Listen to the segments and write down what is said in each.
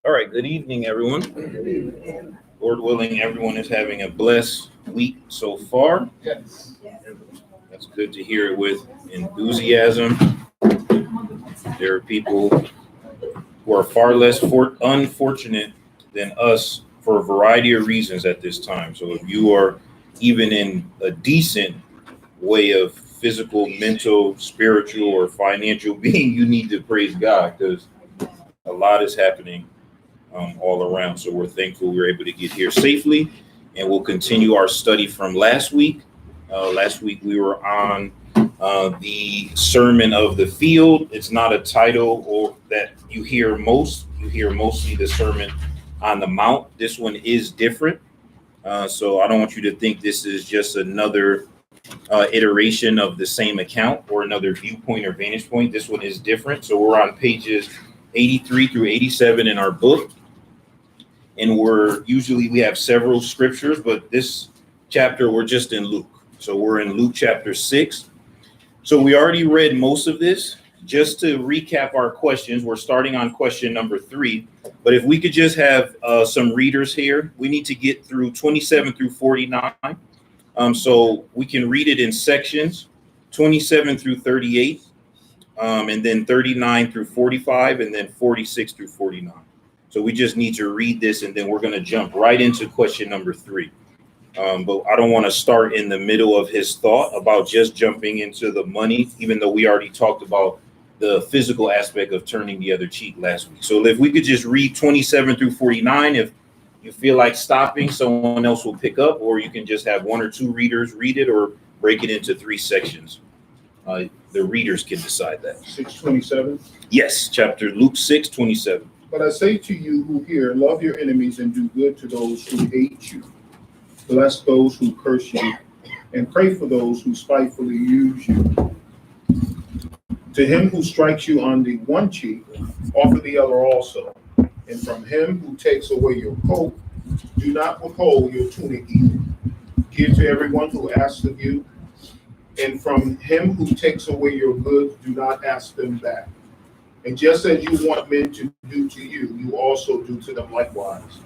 All right, good evening, everyone. Lord willing, everyone is having a blessed week so far. Yes. That's good to hear it with enthusiasm. There are people who are far less unfortunate than us for a variety of reasons at this time. So if you are even in a decent way of physical, mental, spiritual, or financial being, you need to praise God because a lot is happening all around. So we're thankful we were able to get here safely, and we'll continue our study from last week. Last week we were on the Sermon of the Field. It's not a title or that you hear most. You hear mostly the Sermon on the Mount. This one is different. So I don't want you to think this is just another iteration of the same account or another viewpoint or vantage point. This one is different. So we're on pages 83 through 87 in our book. And we have several scriptures, but this chapter we're just in Luke. So we're in Luke chapter 6. So we already read most of this. Just to recap our questions, we're starting on question number 3. But if we could just have some readers here, we need to get through 27 through 49. So we can read it in sections, 27 through 38, and then 39 through 45, and then 46 through 49. So we just need to read this, and then we're going to jump right into question number 3. But I don't want to start in the middle of his thought about just jumping into the money, even though we already talked about the physical aspect of turning the other cheek last week. So if we could just read 27 through 49, if you feel like stopping, someone else will pick up, or you can just have one or two readers read it or break it into 3 sections. The readers can decide that. 6:27. Yes, Luke 6:27. But I say to you who hear, love your enemies and do good to those who hate you. Bless those who curse you, and pray for those who spitefully use you. To him who strikes you on the one cheek, offer the other also. And from him who takes away your coat, do not withhold your tunic either. Give to everyone who asks of you. And from him who takes away your goods, do not ask them back. And just as you want men to do to you, you also do to them likewise.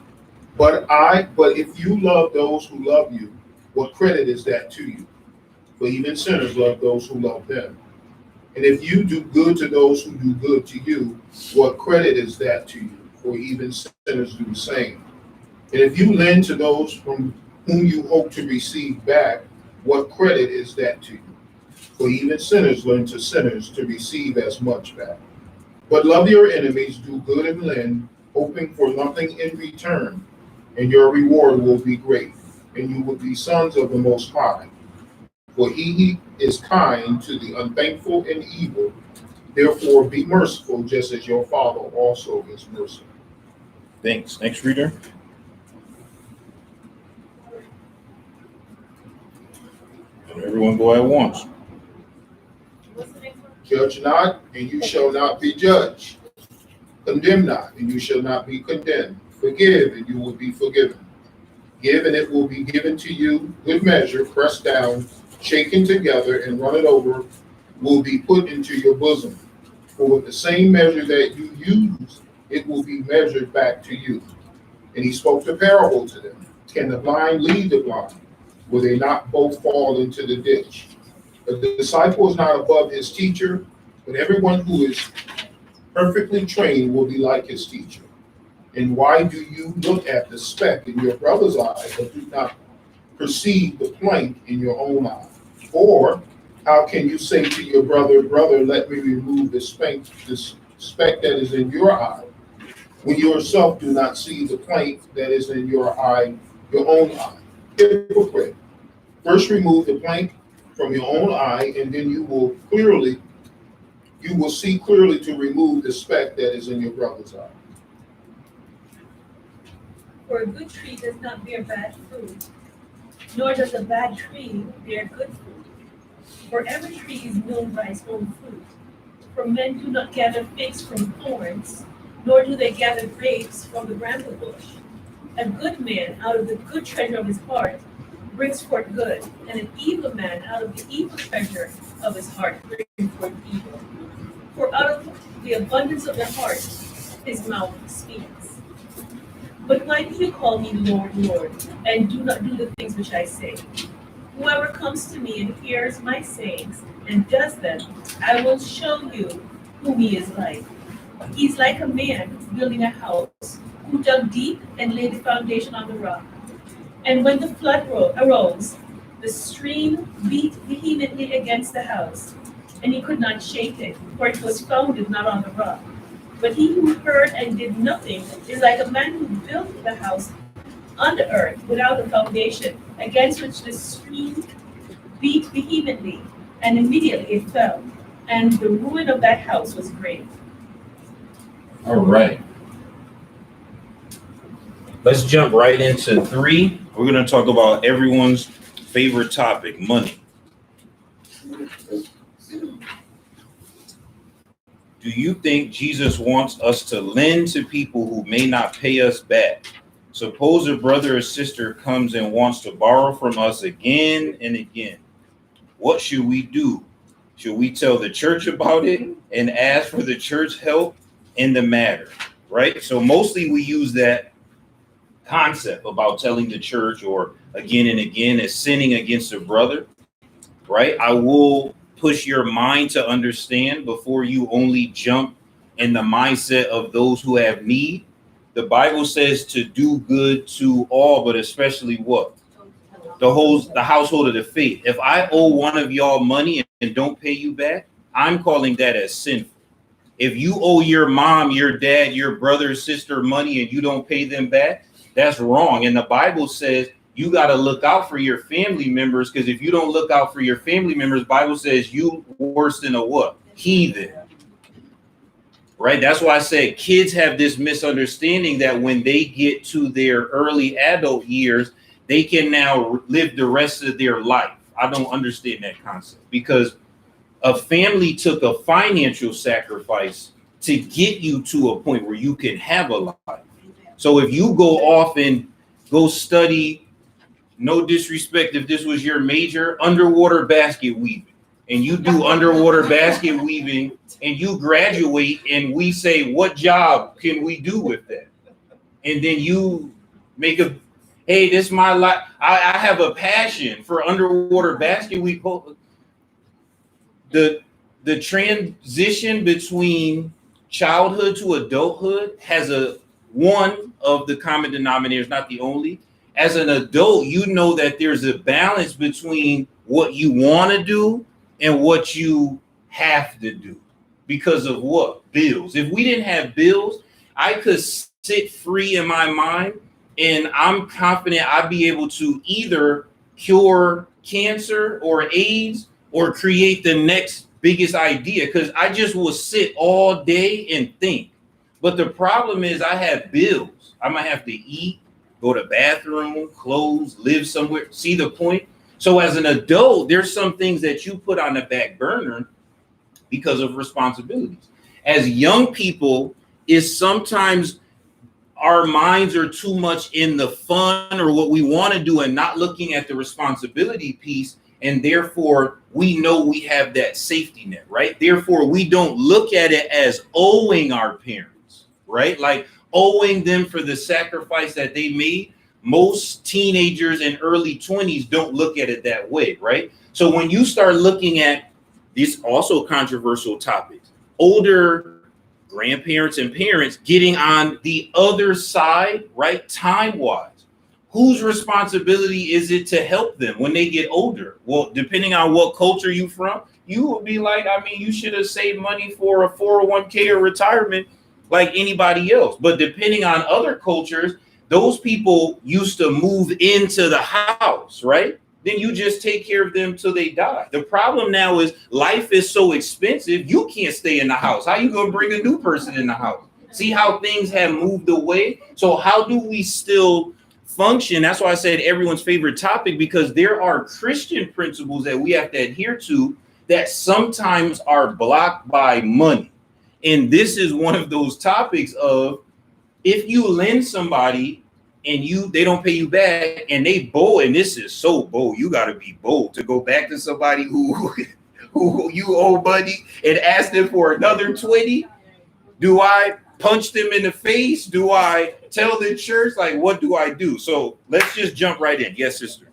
But if you love those who love you, what credit is that to you? For even sinners love those who love them. And if you do good to those who do good to you, what credit is that to you? For even sinners do the same. And if you lend to those from whom you hope to receive back, what credit is that to you? For even sinners lend to sinners to receive as much back. But love your enemies, do good and lend, hoping for nothing in return, and your reward will be great, and you will be sons of the Most High. For he is kind to the unthankful and evil. Therefore be merciful, just as your Father also is merciful. Thanks. Next reader. And everyone go at once. Judge not, and you shall not be judged. Condemn not, and you shall not be condemned. Forgive, and you will be forgiven. Give, and it will be given to you. Good measure, pressed down, shaken together, and run it over, will be put into your bosom. For with the same measure that you use, it will be measured back to you. And he spoke the parable to them. Can the blind lead the blind? Will they not both fall into the ditch? The disciple is not above his teacher, but everyone who is perfectly trained will be like his teacher. And why do you look at the speck in your brother's eye, but do not perceive the plank in your own eye? Or how can you say to your brother, brother, let me remove the speck that is in your eye, when you yourself do not see the plank that is in your own eye? Hypocrite. First remove the plank from your own eye, and then you will see clearly to remove the speck that is in your brother's eye. For a good tree does not bear bad fruit, nor does a bad tree bear good fruit. For every tree is known by its own fruit. For men do not gather figs from thorns, nor do they gather grapes from the bramble bush. A good man out of the good treasure of his heart brings forth good, and an evil man out of the evil treasure of his heart bring forth evil. For out of the abundance of the heart, his mouth speaks. But why do you call me Lord, Lord, and do not do the things which I say? Whoever comes to me and hears my sayings and does them, I will show you whom he is like. He's like a man building a house who dug deep and laid the foundation on the rock. And when the flood arose, the stream beat vehemently against the house, and he could not shake it, for it was founded not on the rock. But he who heard and did nothing is like a man who built the house on the earth without a foundation, against which the stream beat vehemently, and immediately it fell. And the ruin of that house was great. All right. Let's jump right into 3. We're going to talk about everyone's favorite topic, money. Do you think Jesus wants us to lend to people who may not pay us back? Suppose a brother or sister comes and wants to borrow from us again and again. What should we do? Should we tell the church about it and ask for the church help in the matter? Right? So mostly we use that concept about telling the church or again and again as sinning against a brother. Right? I will push your mind to understand before you only jump in the mindset of those who have need. The Bible says to do good to all, but especially what? The household of the faith. If I owe one of y'all money and don't pay you back, I'm calling that as sinful. If you owe your mom, your dad, your brother, sister money and you don't pay them back, that's wrong. And the Bible says you got to look out for your family members, because if you don't look out for your family members, Bible says you worse than a what? Heathen. Right? That's why I said kids have this misunderstanding that when they get to their early adult years, they can now live the rest of their life. I don't understand that concept, because a family took a financial sacrifice to get you to a point where you can have a life. So if you go off and go study, no disrespect if this was your major, underwater basket weaving, and you do underwater basket weaving and you graduate and we say, what job can we do with that? And then you make a, hey, this is my life. I have a passion for underwater basket weaving. The transition between childhood to adulthood has one of the common denominators, not the only. As an adult, you know that there's a balance between what you want to do and what you have to do because of what? Bills. If we didn't have bills, I could sit free in my mind, and I'm confident I'd be able to either cure cancer or AIDS or create the next biggest idea, because I just will sit all day and think. But the problem is I have bills. I might have to eat, go to bathroom, clothes, live somewhere. See the point? So as an adult, there's some things that you put on the back burner because of responsibilities. As young people, is sometimes our minds are too much in the fun or what we want to do and not looking at the responsibility piece. And therefore, we know we have that safety net, right? Therefore, we don't look at it as owing our parents, right? Like owing them for the sacrifice that they made. Most teenagers in early 20s don't look at it that way, right? So when you start looking at these also controversial topics, older grandparents and parents getting on the other side, right? Time-wise, whose responsibility is it to help them when they get older? Well, depending on what culture you from, you will be like, I mean, you should have saved money for a 401k or retirement like anybody else. But depending on other cultures, those people used to move into the house, right? Then you just take care of them till they die. The problem now is life is so expensive, you can't stay in the house. How you gonna bring a new person in the house? See how things have moved away? So how do we still function? That's why I said everyone's favorite topic, because there are Christian principles that we have to adhere to that sometimes are blocked by money. And this is one of those topics of, if you lend somebody and they don't pay you back and they bold, and this is so bold, you got to be bold to go back to somebody who who you owe money and ask them for another 20? Do I punch them in the face? Do I tell the church? Like, what do I do? So let's just jump right in. Yes, sister.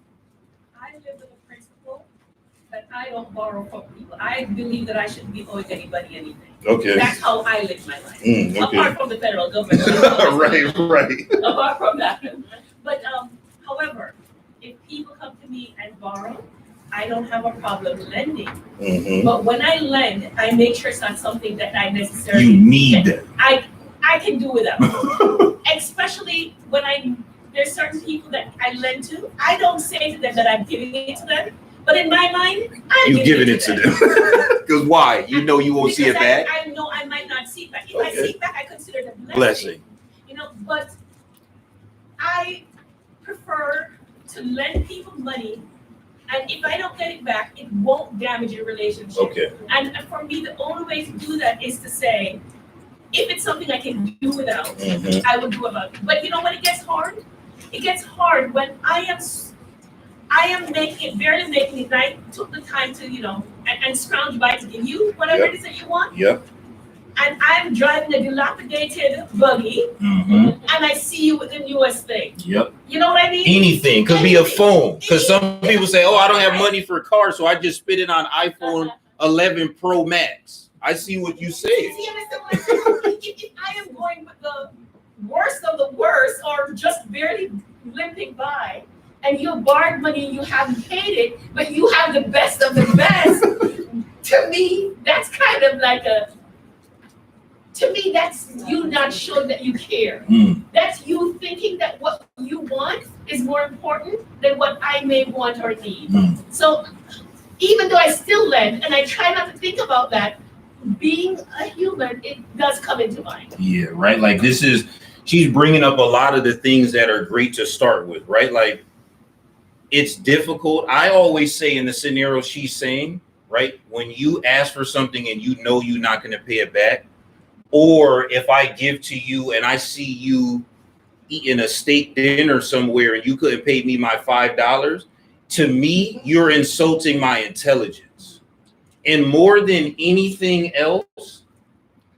I live with a principle that I don't borrow from people. I believe that I shouldn't be owing anybody anything. Okay. That's how I live my life. Okay. Apart from the federal government. right. Apart from that. But however, if people come to me and borrow, I don't have a problem lending. Mm-hmm. But when I lend, I make sure it's not something that I necessarily You need. I can do without. Especially when there's certain people that I lend to. I don't say to them that I'm giving it to them, but in my mind, I'm giving it to them. Because why? You know you won't see it back. I know I might not see it back. If I see it back, I consider it a Blessing. You know, but I prefer to lend people money, and if I don't get it back, it won't damage your relationship. Okay. And for me, the only way to do that is to say, if it's something I can do without, Mm-hmm. I will do about it. But you know when it gets hard? It gets hard when I am barely making it, and I took the time to, and scrounge by to give you whatever it is that you want. Yep. And I'm driving a dilapidated buggy, Mm-hmm. and I see you with the newest thing. Yep. You know what I mean? Anything. Could be a phone. Because some Anything. people say, oh, I don't have money for a car, so I just spit it on iPhone 11 Pro Max. I see what you say. See, if I am going with the worst of the worst, or just barely limping by, and you borrowed money and you haven't paid it, but you have the best of the best, to me, that's kind of like that's you not showing that you care. Mm. That's you thinking that what you want is more important than what I may want or need. Mm. So even though I still lend, and I try not to think about that, being a human, it does come into mind. Yeah, right. Like she's bringing up a lot of the things that are great to start with, right? Like it's difficult. I always say in the scenario she's saying, right? When you ask for something and you know you're not going to pay it back, or if I give to you and I see you eating a steak dinner somewhere and you couldn't pay me my $5, to me, you're insulting my intelligence. And more than anything else,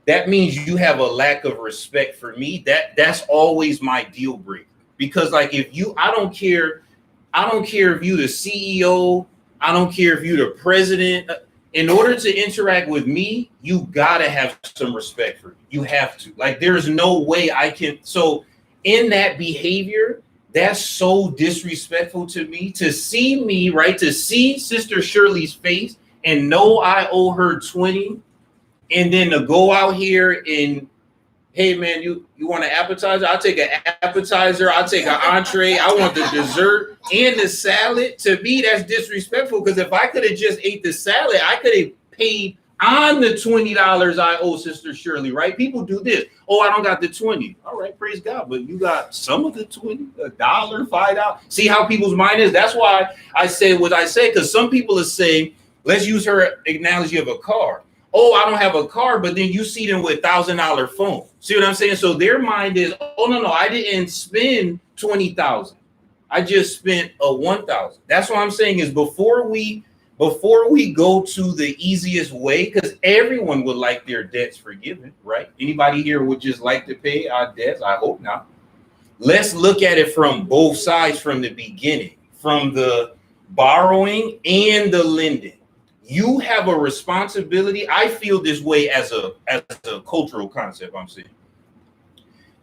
that means you have a lack of respect for me. That's always my deal breaker. Because like I don't care if you the CEO, I don't care if you the president. In order to interact with me, you gotta have some respect for me. You have to. Like there's no way I can. So in that behavior, that's so disrespectful to me. To see me, right? To see Sister Shirley's face and know I owe her 20, and then to go out here and, hey man, you want an appetizer? I'll take an appetizer. I'll take an entree. I want the dessert and the salad. To me, that's disrespectful, because if I could have just ate the salad, I could have paid on the $20 I owe Sister Shirley, right? People do this. Oh, I don't got the 20. All right, praise God. But you got some of the 20, $1, $5. See how people's mind is? That's why I say what I say, because some people are saying, let's use her analogy of a car. Oh, I don't have a car, but then you see them with $1,000 phone. See what I'm saying? So their mind is, oh no, I didn't spend 20,000. I just spent a 1,000. That's what I'm saying is before we go to the easiest way, because everyone would like their debts forgiven, right? Anybody here would just like to pay our debts? I hope not. Let's look at it from both sides from the beginning, from the borrowing and the lending. You have a responsibility. I feel this way as a cultural concept. I'm saying,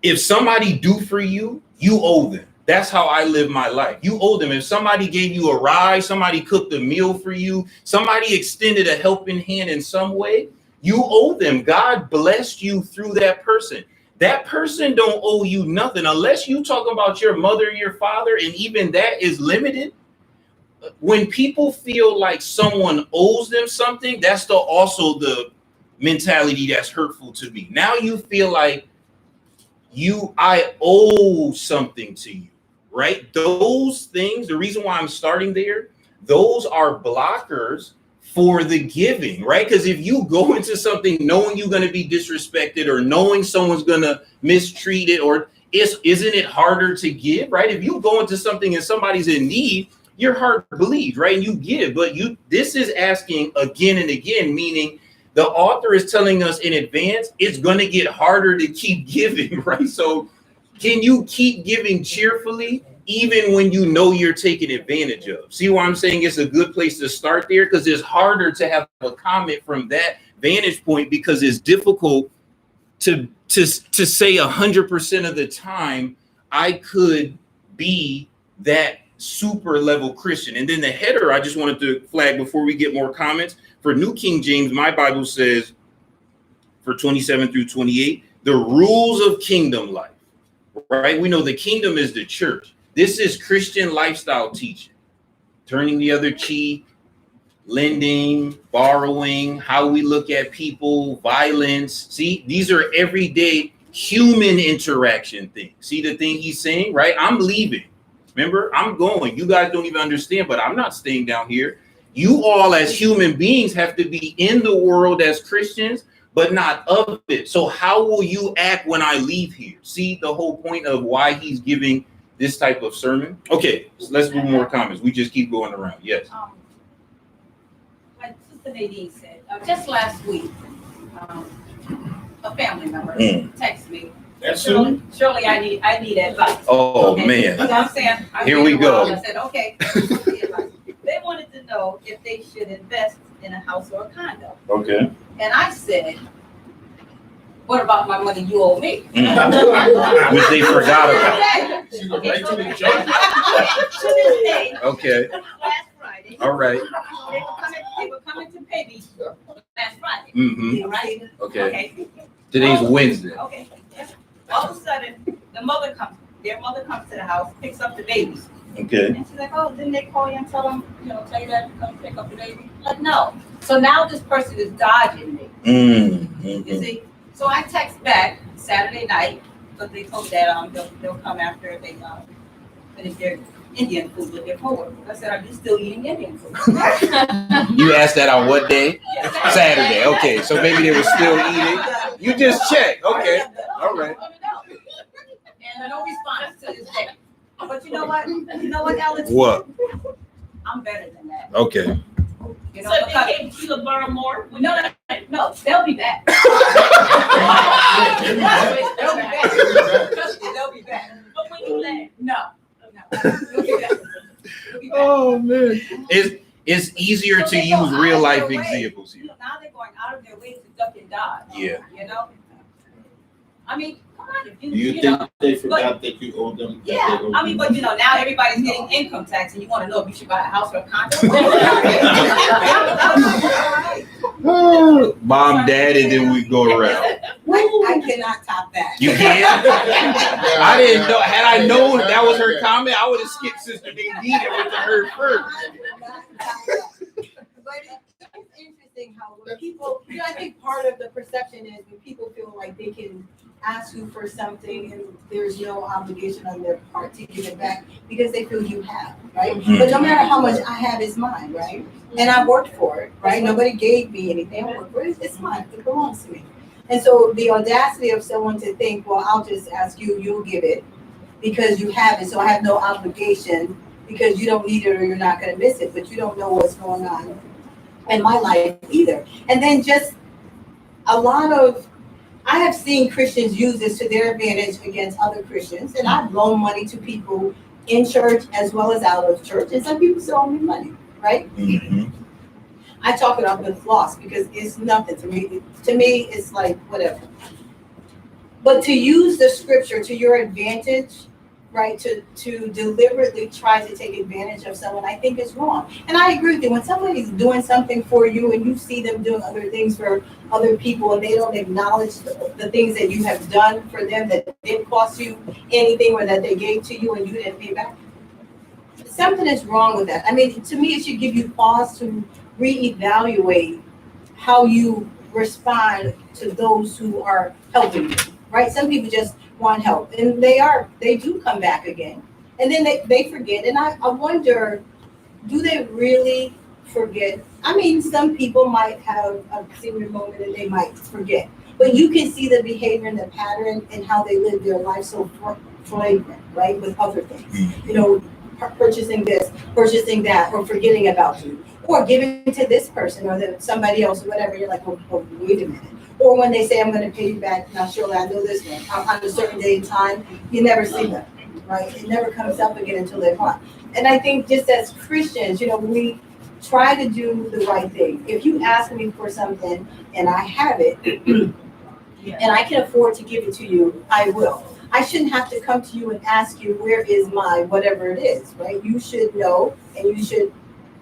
if somebody do for you, you owe them. That's how I live my life. You owe them. If somebody gave you a ride, somebody cooked a meal for you, somebody extended a helping hand in some way, you owe them. God blessed you through that person. That person don't owe you nothing unless you talk about your mother, your father, and even that is limited. When people feel like someone owes them something, that's also the mentality that's hurtful to me. Now you feel like I owe something to you, right? Those things, the reason why I'm starting there, those are blockers for the giving, right? Because if you go into something knowing you're going to be disrespected or knowing someone's going to mistreat it, or isn't it harder to give, right? If you go into something and somebody's in need, your heart believes, right? And you give, but this is asking again and again, meaning the author is telling us in advance, it's going to get harder to keep giving, right? So can you keep giving cheerfully, even when you know you're taken advantage of? See why I'm saying it's a good place to start there? Because it's harder to have a comment from that vantage point, because it's difficult to say 100% of the time I could be that super level Christian. And then the header, I just wanted to flag before we get more comments. For New King James, my Bible says for 27 through 28, the rules of kingdom life, right? We know the kingdom is the church. This is Christian lifestyle teaching, turning the other cheek, lending, borrowing, how we look at people, violence. See, these are everyday human interaction things. See the thing he's saying, right? I'm leaving. Remember, I'm going. You guys don't even understand, but I'm not staying down here. You all as human beings have to be in the world as Christians, but not of it. So how will you act when I leave here? See the whole point of why he's giving this type of sermon? Okay, so let's do more comments. We just keep going around. Yes. Like Sister Nadine said, just last week, a family member texted me. That's Surely I need advice. Oh, Okay? man. So I'm saying, Here we go. I said, okay. They wanted to know if they should invest in a house or a condo. Okay. And I said, what about my money you owe me? Which they forgot about. She went Okay, right so to the judge. to this day, Okay. last Friday, All right. they were coming to pay me last Friday. Mm-hmm. Right? Okay. Today's Wednesday. Okay. All of a sudden, their mother comes to the house, picks up the babies. Okay. And she's like, oh, didn't they call you and tell you that to come pick up the baby? Like, no. So now this person is dodging me. You see? So I text back Saturday night, because they told me that they'll come after they finish their Indian food with their coworkers. I said, are you still eating Indian food? You asked that on what day? Saturday. Okay. So maybe they were still eating. You just checked. Okay. All right. And no response to this day. But you know what? Alex? What? I'm better than that. Okay. You So know, if because they came to you to borrow more, no, they'll be back. They'll be back. Trust me, they'll be back. but when you left, No. They'll be back. They'll be back. Oh man. It's easier So to they go use out real of life their way. examples here. Now they're going out of their way to duck and dodge. Yeah. You know? I mean, come on, if Do you you think know. they forgot that you owe them? that they Yeah, owe I mean, you? but now everybody's getting income tax and you want to know if you should buy a house or a condo? Mom, dad, and then we go around. I cannot top that. You can't? I didn't know. Had I known that was her comment, I would have skipped Sister Nadine and went to her first. But it's interesting how when people, I think part of the perception is when people feel like they can ask you for something and there's no obligation on their part to give it back because they feel you have, right? But no matter how much I have is mine, right? And I worked for it, right? Nobody gave me anything. I worked for it. It's mine. It belongs to me. And so the audacity of someone to think, well, I'll just ask you, you'll give it because you have it. So I have no obligation because you don't need it or you're not going to miss it, but you don't know what's going on in my life either. And then just I have seen Christians use this to their advantage against other Christians. And I've loaned money to people in church as well as out of church. And some people still owe me money, right? Mm-hmm. I chalk it up with loss because it's nothing to me. To me, it's like whatever. But to use the scripture to your advantage, right, to deliberately try to take advantage of someone, I think is wrong. And I agree with you. When somebody's doing something for you and you see them doing other things for other people and they don't acknowledge the things that you have done for them that didn't cost you anything or that they gave to you and you didn't pay back, something is wrong with that. I mean, to me, it should give you pause to reevaluate how you respond to those who are helping you, right? Some people just want help and they do come back again and then they forget. And I wonder, do they really forget? I mean, some people might have a senior moment and they might forget, but you can see the behavior and the pattern and how they live their life so flagrant, right? With other things, purchasing this, purchasing that, or forgetting about you, or giving to this person or somebody else or whatever. You're like, oh, wait a minute. Or when they say, I'm going to pay you back, now surely I know this one, on a certain day and time, you never see them, right? It never comes up again until they're gone. And I think just as Christians, we try to do the right thing. If you ask me for something and I have it, and I can afford to give it to you, I will. I shouldn't have to come to you and ask you, where is my whatever it is, right? You should know and you should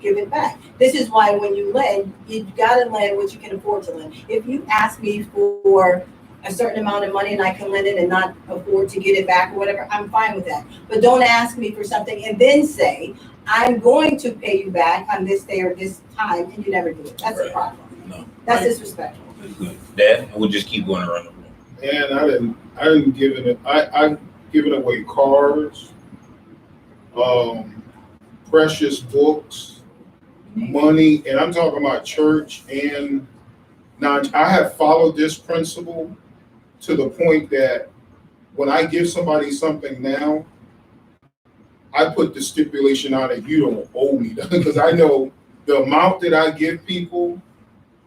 give it back. This is why when you lend, you gotta lend what you can afford to lend. If you ask me for a certain amount of money and I can lend it and not afford to get it back or whatever, I'm fine with that. But don't ask me for something and then say, I'm going to pay you back on this day or this time, and you never do it. That's a problem. No. That's disrespectful. That's good. Dad, we'll just keep going around the room. And I didn't give it. I've given away cars, precious books, money, and I'm talking about church. And now I have followed this principle to the point that when I give somebody something now, I put the stipulation on it, you don't owe me that, because I know the amount that I give people,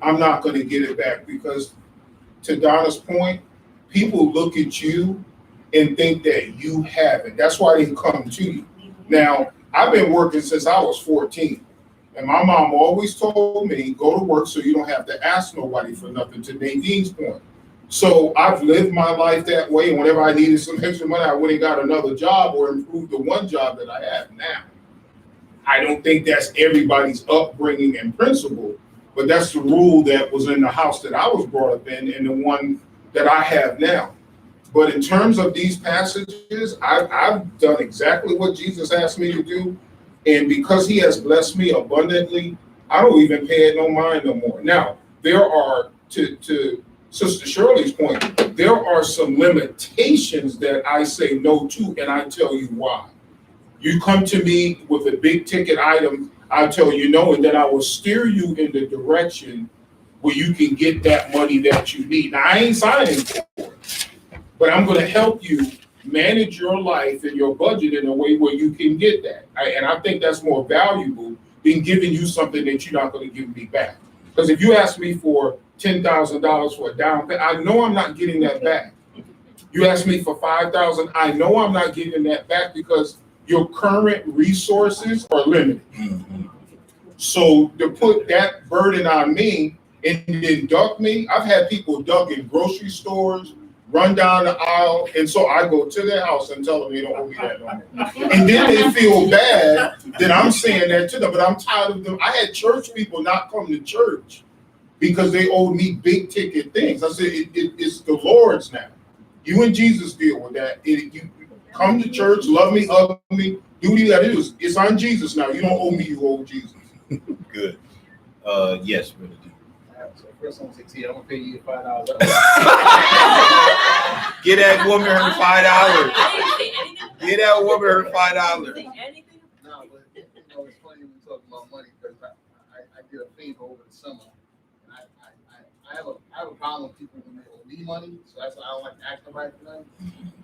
I'm not going to get it back, because to Donna's point, people look at you and think that you have it. That's why they come to you. Now, I've been working since I was 14, and my mom always told me, go to work so you don't have to ask nobody for nothing, to Nadine's point. So I've lived my life that way, and whenever I needed some extra money, I went and got another job or improved the one job that I have now. I don't think that's everybody's upbringing and principle, but that's the rule that was in the house that I was brought up in and the one that I have now. But in terms of these passages, I've done exactly what Jesus asked me to do. And because he has blessed me abundantly, I don't even pay it no mind no more. Now, there are, to Sister Shirley's point, there are some limitations that I say no to, and I tell you why. You come to me with a big ticket item, I'll tell you no, and then I will steer you in the direction where you can get that money that you need. Now, I ain't signing for it, but I'm going to help you manage your life and your budget in a way where you can get that. And I think that's more valuable than giving you something that you're not going to give me back. Because if you ask me for $10,000 for a down payment, I know I'm not getting that back. You ask me for $5,000, I know I'm not getting that back because your current resources are limited. Mm-hmm. So to put that burden on me and then duck me, I've had people duck in grocery stores, run down the aisle, and so I go to their house and tell them they don't owe me that no more. And then they feel bad that I'm saying that to them, but I'm tired of them. I had church people not come to church because they owed me big ticket things. I said, it's the Lord's now. You and Jesus deal with that. You come to church, love me, hug me, do what you gotta do. It's on Jesus now. You don't owe me, you owe Jesus. Good. Yes, Brother D. So first one, 16, I'm gonna pay you $5. Get that woman her $5. I didn't say anything. Get that woman her $5. Anything. No, but it's funny when we talk about money because I did a favor over the summer. I have a problem with people when they owe me money, so that's why I don't like to ask nobody for nothing.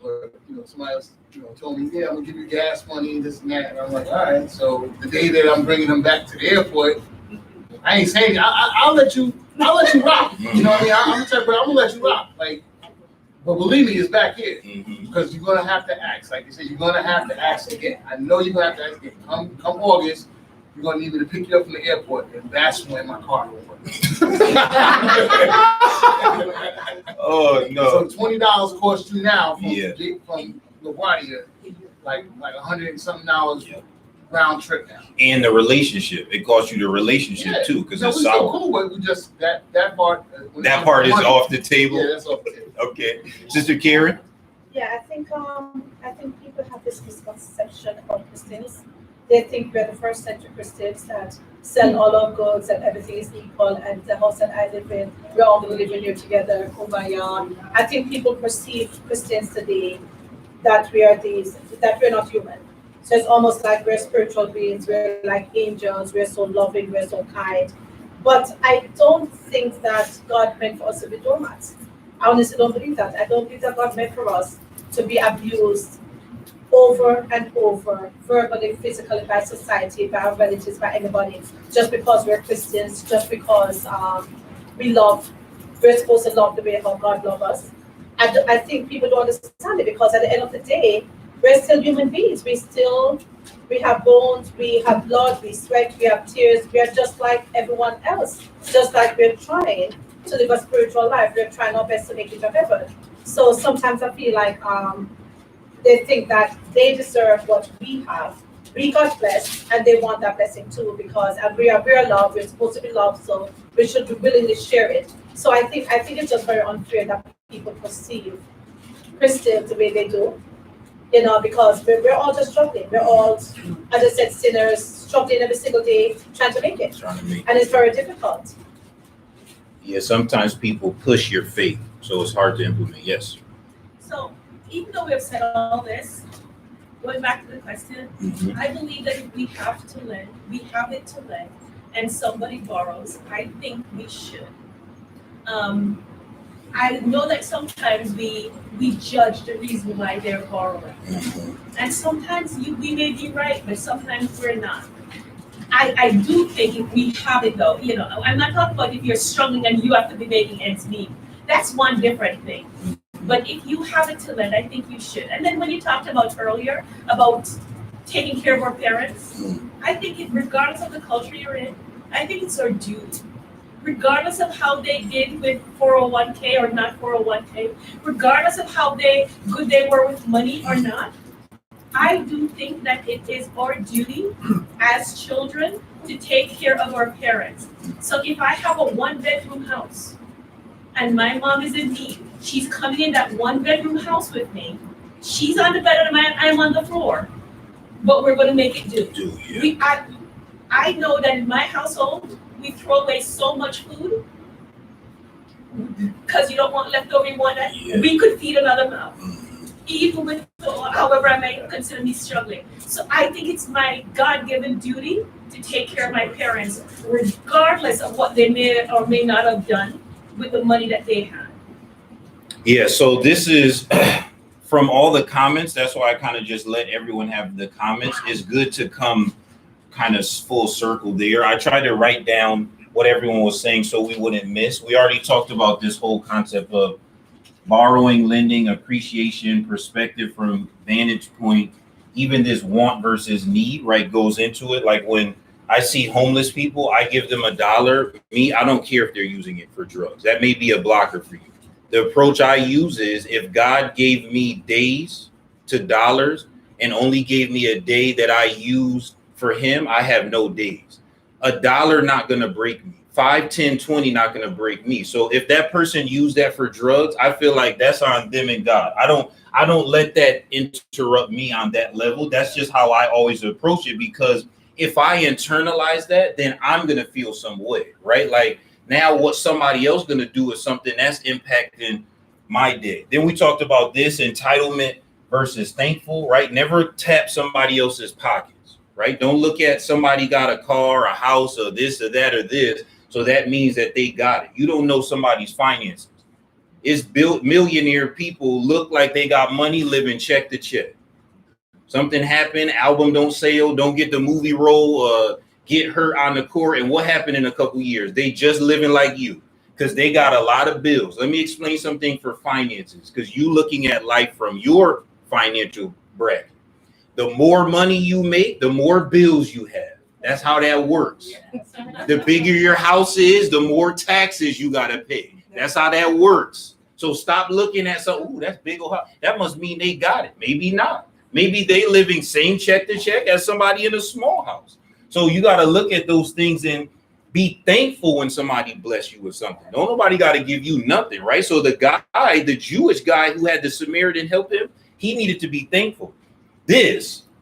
But somebody else told me, yeah, I'm gonna give you gas money, this and that, and I'm like, all right. So the day that I'm bringing them back to the airport, I ain't saying I'll let you rock. You know what I mean? I'm gonna let you rock. Like, but believe me, it's back here because you're gonna have to ask. Like you said, you're gonna have to ask again. I know you're gonna have to ask again. Come August, you're gonna need me to pick you up from the airport, and that's when my car will work. Oh no! So $20 cost you now from LaGuardia, like $100 and something round trip now. And the relationship, it costs you the relationship too, because it's so sour. cool, but we just that part. That part is off the table. Yeah, that's off the table. Okay, Sister Karen. Yeah, I think people have this misconception about Christians. They think we're the first century Christians that sell all our goods and everything is equal, and the house that I live in, we're all going to live in here together, kumbaya. I think people perceive Christians today that we're not human. So it's almost like we're spiritual beings, we're like angels, we're so loving, we're so kind. But I don't think that God meant for us to be doormats. I honestly don't believe that. I don't believe that God meant for us to be abused over and over, verbally, physically, by society, by our relatives, by anybody, just because we're Christians, just because we're supposed to love the way how God loves us. I think people don't understand it because at the end of the day, we're still human beings. We have bones, we have blood, we sweat, we have tears. We are just like everyone else. Just like we're trying to live a spiritual life, we're trying our best to make it to heaven. So sometimes I feel like they think that they deserve what we have. We got blessed, and they want that blessing too because we're loved. We're supposed to be loved, so we should be willing to share it. So I think it's just very unfair that people perceive Christians the way they do, because we're all just struggling. We're all, as I said, sinners, struggling every single day, trying to make it. And it's very difficult. Yeah, sometimes people push your faith, so it's hard to implement. Yes. So even though we have said all this, going back to the question, I believe that if we have to lend, we have it to lend, and somebody borrows, I think we should. I know that sometimes we judge the reason why they're borrowing. And sometimes we may be right, but sometimes we're not. I do think if we have it though, I'm not talking about if you're struggling and you have to be making ends meet. That's one different thing. But if you have it to lend, I think you should. And then when you talked about earlier about taking care of our parents, I think regardless of the culture you're in, I think it's our duty. Regardless of how they did with 401k or not 401k, regardless of how good they were with money or not, I do think that it is our duty as children to take care of our parents. So if I have a 1-bedroom house and my mom is in need, she's coming in that 1-bedroom house with me. She's on the bed and I'm on the floor, but we're going to make it do. I know that in my household, we throw away so much food because you don't want leftover. You want that we could feed another mouth, even with however I may consider me struggling. So I think it's my God-given duty to take care of my parents, regardless of what they may or may not have done with the money that they had. Yeah. So this is from all the comments. That's why I kind of just let everyone have the comments. It's good to come kind of full circle there. I tried to write down what everyone was saying so we wouldn't miss. We already talked about this whole concept of borrowing, lending, appreciation, perspective from vantage point, even this want versus need, right, goes into it. Like when I see homeless people, I give them $1. I don't care if they're using it for drugs. That may be a blocker for you. The approach I use is if God gave me days to dollars and only gave me a day that I used for him, I have no days. $1 not going to break me. 5, 10, 20 not going to break me. So if that person used that for drugs, I feel like that's on them and God. I don't let that interrupt me on that level. That's just how I always approach it, because if I internalize that, then I'm going to feel some way, right? Like now what somebody else going to do is something that's impacting my day. Then we talked about this entitlement versus thankful, right? Never tap somebody else's pockets. Right? Don't look at somebody got a car, a house, or this or that or this. So that means that they got it. You don't know somebody's finances. It's built millionaire people look like they got money living check to check. Something happened, album don't sell, don't get the movie role, get hurt on the court. And what happened in a couple years? They just living like you because they got a lot of bills. Let me explain something for finances, because you looking at life from your financial bracket. The more money you make, the more bills you have. That's how that works. The bigger your house is, the more taxes you got to pay. That's how that works. So stop looking at ooh, that's big old house. That must mean they got it. Maybe not. Maybe they living same check to check as somebody in a small house. So you got to look at those things and be thankful when somebody bless you with something. Don't nobody got to give you nothing, right? So the guy, the Jewish guy who had the Samaritan help him, he needed to be thankful.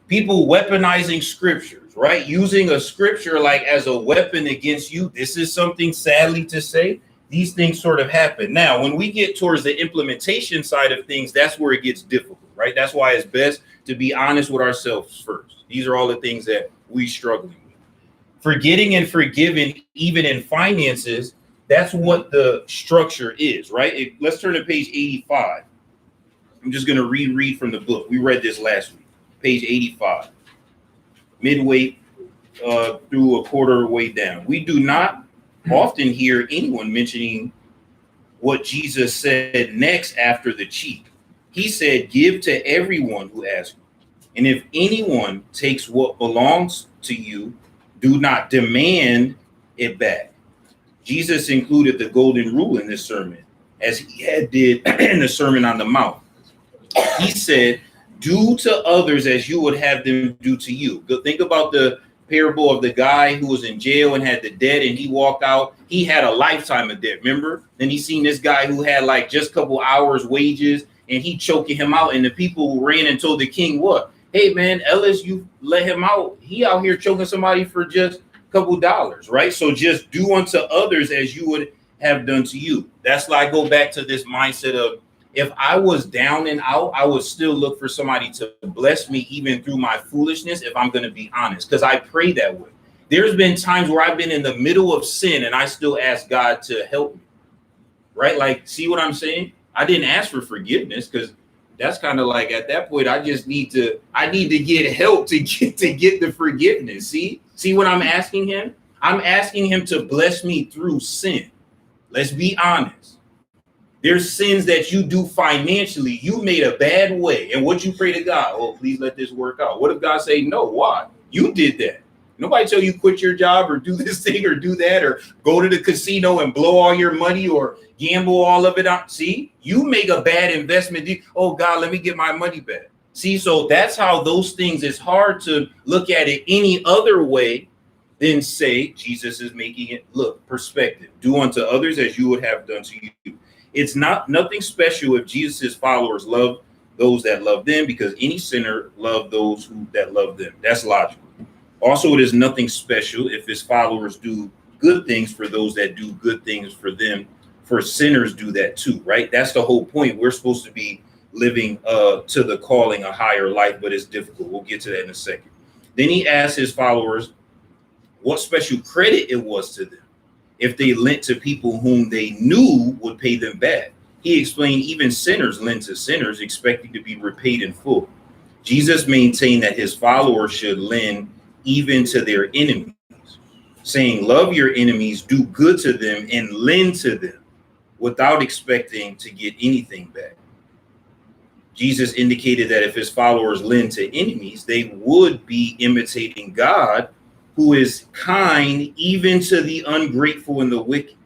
People weaponizing scriptures, right? Using a scripture like as a weapon against you. This is something, sadly to say, these things sort of happen. Now, when we get towards the implementation side of things, that's where it gets difficult, right? That's why it's best to be honest with ourselves first. These are all the things that we struggle with. Forgetting and forgiving, even in finances, that's what the structure is, right? Let's turn to page 85. I'm just going to reread from the book. We read this last week. page 85, midway through a quarter way down. We do not often hear anyone mentioning what Jesus said next after the cheat. He said, give to everyone who asks you. And if anyone takes what belongs to you, do not demand it back. Jesus included the golden rule in this sermon, as he had did in the Sermon on the Mount. He said, do to others as you would have them do to you. Think about the parable of the guy who was in jail and had the debt, and he walked out. He had a lifetime of debt, remember? Then he seen this guy who had like just a couple hours wages, and he choking him out. And the people ran and told the king, what? Hey man, Ellis, you let him out. He out here choking somebody for just a couple dollars, right? So just do unto others as you would have done to you. That's why I go back to this mindset of, if I was down and out, I would still look for somebody to bless me even through my foolishness, if I'm going to be honest, because I pray that way. There's been times where I've been in the middle of sin and I still ask God to help me, right? Like, see what I'm saying? I didn't ask for forgiveness, because that's kind of like, at that point, I need to get help to get the forgiveness. See what I'm asking him? I'm asking him to bless me through sin. Let's be honest. There's sins that you do financially. You made a bad way. And what you pray to God, oh, please let this work out. What if God say, no, why? You did that. Nobody tell you quit your job or do this thing or do that or go to the casino and blow all your money or gamble all of it out. See, you make a bad investment. Oh, God, let me get my money back. See, so that's how those things, it's hard to look at it any other way than say Jesus is making it look perspective. Do unto others as you would have done to you. It's nothing special if Jesus' followers love those that love them, because any sinner love those that love them. That's logical. Also, it is nothing special if his followers do good things for those that do good things for them, for sinners do that too, right? That's the whole point. We're supposed to be living to the calling a higher life, but it's difficult. We'll get to that in a second. Then he asked his followers what special credit it was to them if they lent to people whom they knew would pay them back. He explained even sinners lend to sinners, expecting to be repaid in full. Jesus maintained that his followers should lend even to their enemies, saying, love your enemies, do good to them, and lend to them without expecting to get anything back. Jesus indicated that if his followers lend to enemies, they would be imitating God, who is kind even to the ungrateful and the wicked.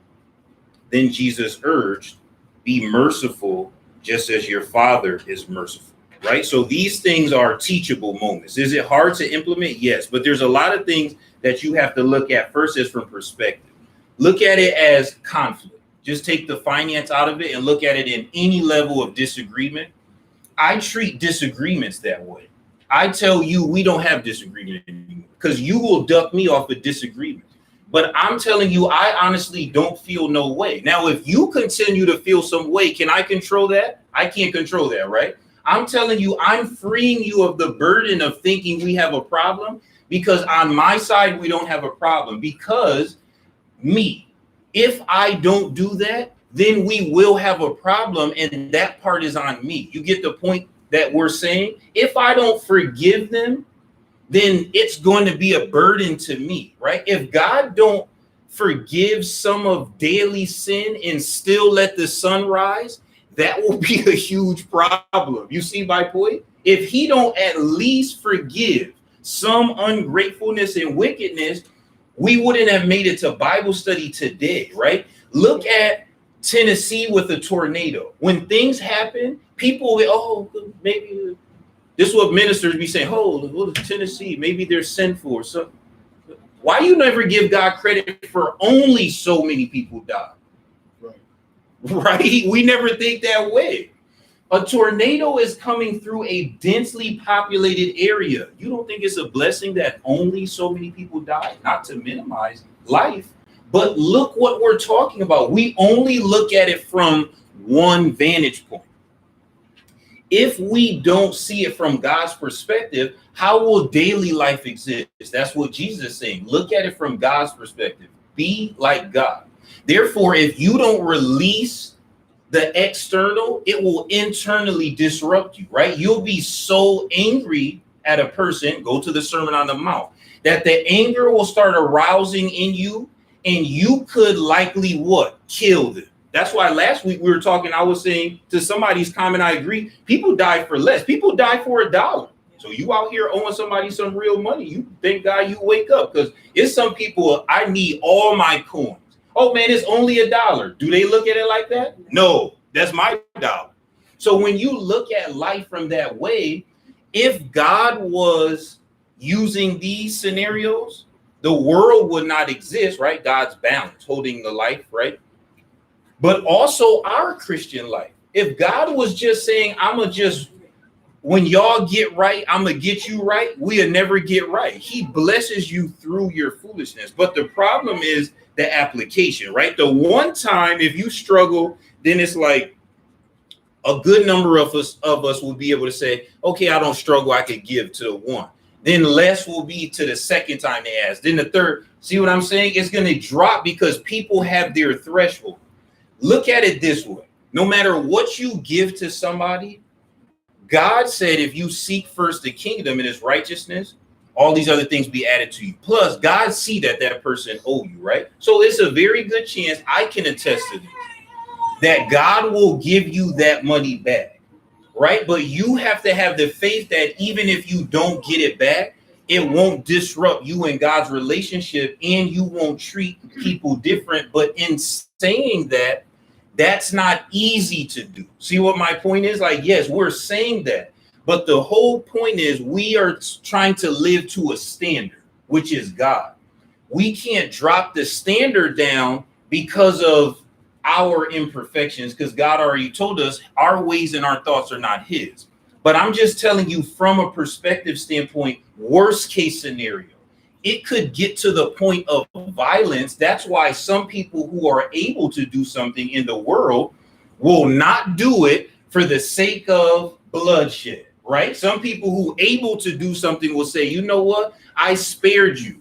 Then Jesus urged, be merciful just as your Father is merciful, right? So these things are teachable moments. Is it hard to implement? Yes, but there's a lot of things that you have to look at first as from perspective. Look at it as conflict. Just take the finance out of it and look at it in any level of disagreement. I treat disagreements that way. I tell you, we don't have disagreement anymore, because you will duck me off a disagreement. But I'm telling you, I honestly don't feel no way. Now, if you continue to feel some way, can I control that? I can't control that, right? I'm telling you, I'm freeing you of the burden of thinking we have a problem, because on my side, we don't have a problem. Because me, if I don't do that, then we will have a problem, and that part is on me. You get the point that we're saying? If I don't forgive them, then it's going to be a burden to me, right? If God don't forgive some of daily sin and still let the sun rise, that will be a huge problem. You see my point? If he don't at least forgive some ungratefulness and wickedness, we wouldn't have made it to Bible study today, right? Look at Tennessee with a tornado. When things happen, people will, oh, maybe this is what ministers be saying, oh, Tennessee, maybe they're sinful or something. Why you never give God credit for only so many people died? Right? We never think that way. A tornado is coming through a densely populated area. You don't think it's a blessing that only so many people died? Not to minimize life, but look what we're talking about. We only look at it from one vantage point. If we don't see it from God's perspective, how will daily life exist? That's what Jesus is saying. Look at it from God's perspective. Be like God. Therefore, if you don't release the external, it will internally disrupt you, right? You'll be so angry at a person, go to the Sermon on the Mount, that the anger will start arousing in you, and you could likely what? Kill them. That's why last week we were talking, I was saying to somebody's comment, I agree, people die for less. People die for $1. So you out here owing somebody some real money, you thank God you wake up, because it's some people, I need all my coins. Oh man, it's only $1. Do they look at it like that? No, that's my dollar. So when you look at life from that way, if God was using these scenarios, the world would not exist, right? God's balance, holding the life, right? But also our Christian life. If God was just saying, when y'all get right, I'm going to get you right, we'll never get right. He blesses you through your foolishness. But the problem is the application, right? The one time if you struggle, then it's like a good number of us will be able to say, okay, I don't struggle, I could give to the one. Then less will be to the second time they ask. Then the third. See what I'm saying? It's going to drop because people have their threshold. Look at it this way. No matter what you give to somebody, God said, if you seek first the kingdom and his righteousness, all these other things be added to you. Plus, God see that person owe you, right? So it's a very good chance, I can attest to this, that God will give you that money back, right? But you have to have the faith that even if you don't get it back, it won't disrupt you and God's relationship, and you won't treat people different. But in saying that, that's not easy to do. See what my point is? Like, yes, we're saying that, but the whole point is we are trying to live to a standard, which is God. We can't drop the standard down because of our imperfections, because God already told us our ways and our thoughts are not his. But I'm just telling you from a perspective standpoint, worst case scenario, it could get to the point of violence. That's why some people who are able to do something in the world will not do it for the sake of bloodshed, right? Some people who are able to do something will say, you know what? I spared you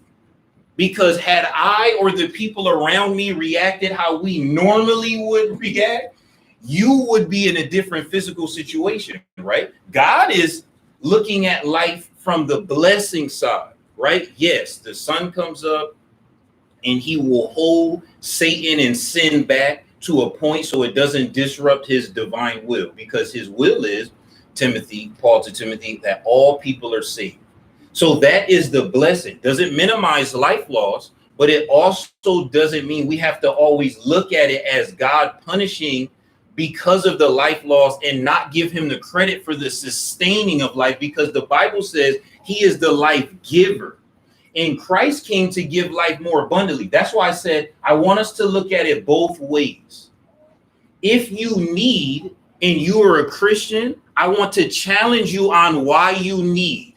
because had I or the people around me reacted how we normally would react, you would be in a different physical situation, right? God is looking at life from the blessing side. Right? Yes, the sun comes up and he will hold Satan and sin back to a point so it doesn't disrupt his divine will, because his will is, Paul to Timothy, that all people are saved. So that is the blessing. Doesn't minimize life loss, but it also doesn't mean we have to always look at it as God punishing because of the life loss and not give him the credit for the sustaining of life, because the Bible says he is the life giver, and Christ came to give life more abundantly. That's why I said I want us to look at it both ways. If you need and you are a Christian, I want to challenge you on why you need.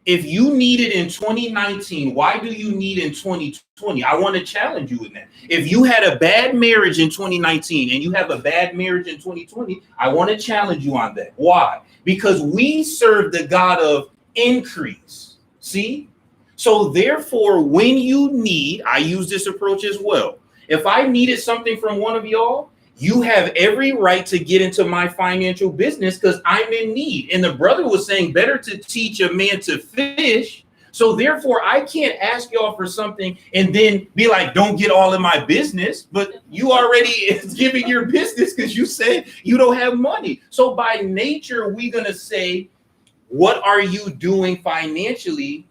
If you need it in 2019, why do you need in 2020? I want to challenge you in that. If you had a bad marriage in 2019 and you have a bad marriage in 2020, I want to challenge you on that. Why? Because we serve the God of increase. See? So therefore, when you need, I use this approach as well. If I needed something from one of y'all, you have every right to get into my financial business because I'm in need. And the brother was saying better to teach a man to fish. So therefore, I can't ask y'all for something and then be like, don't get all in my business. But you already is giving your business because you said you don't have money. So by nature, we're going to say, what are you doing financially?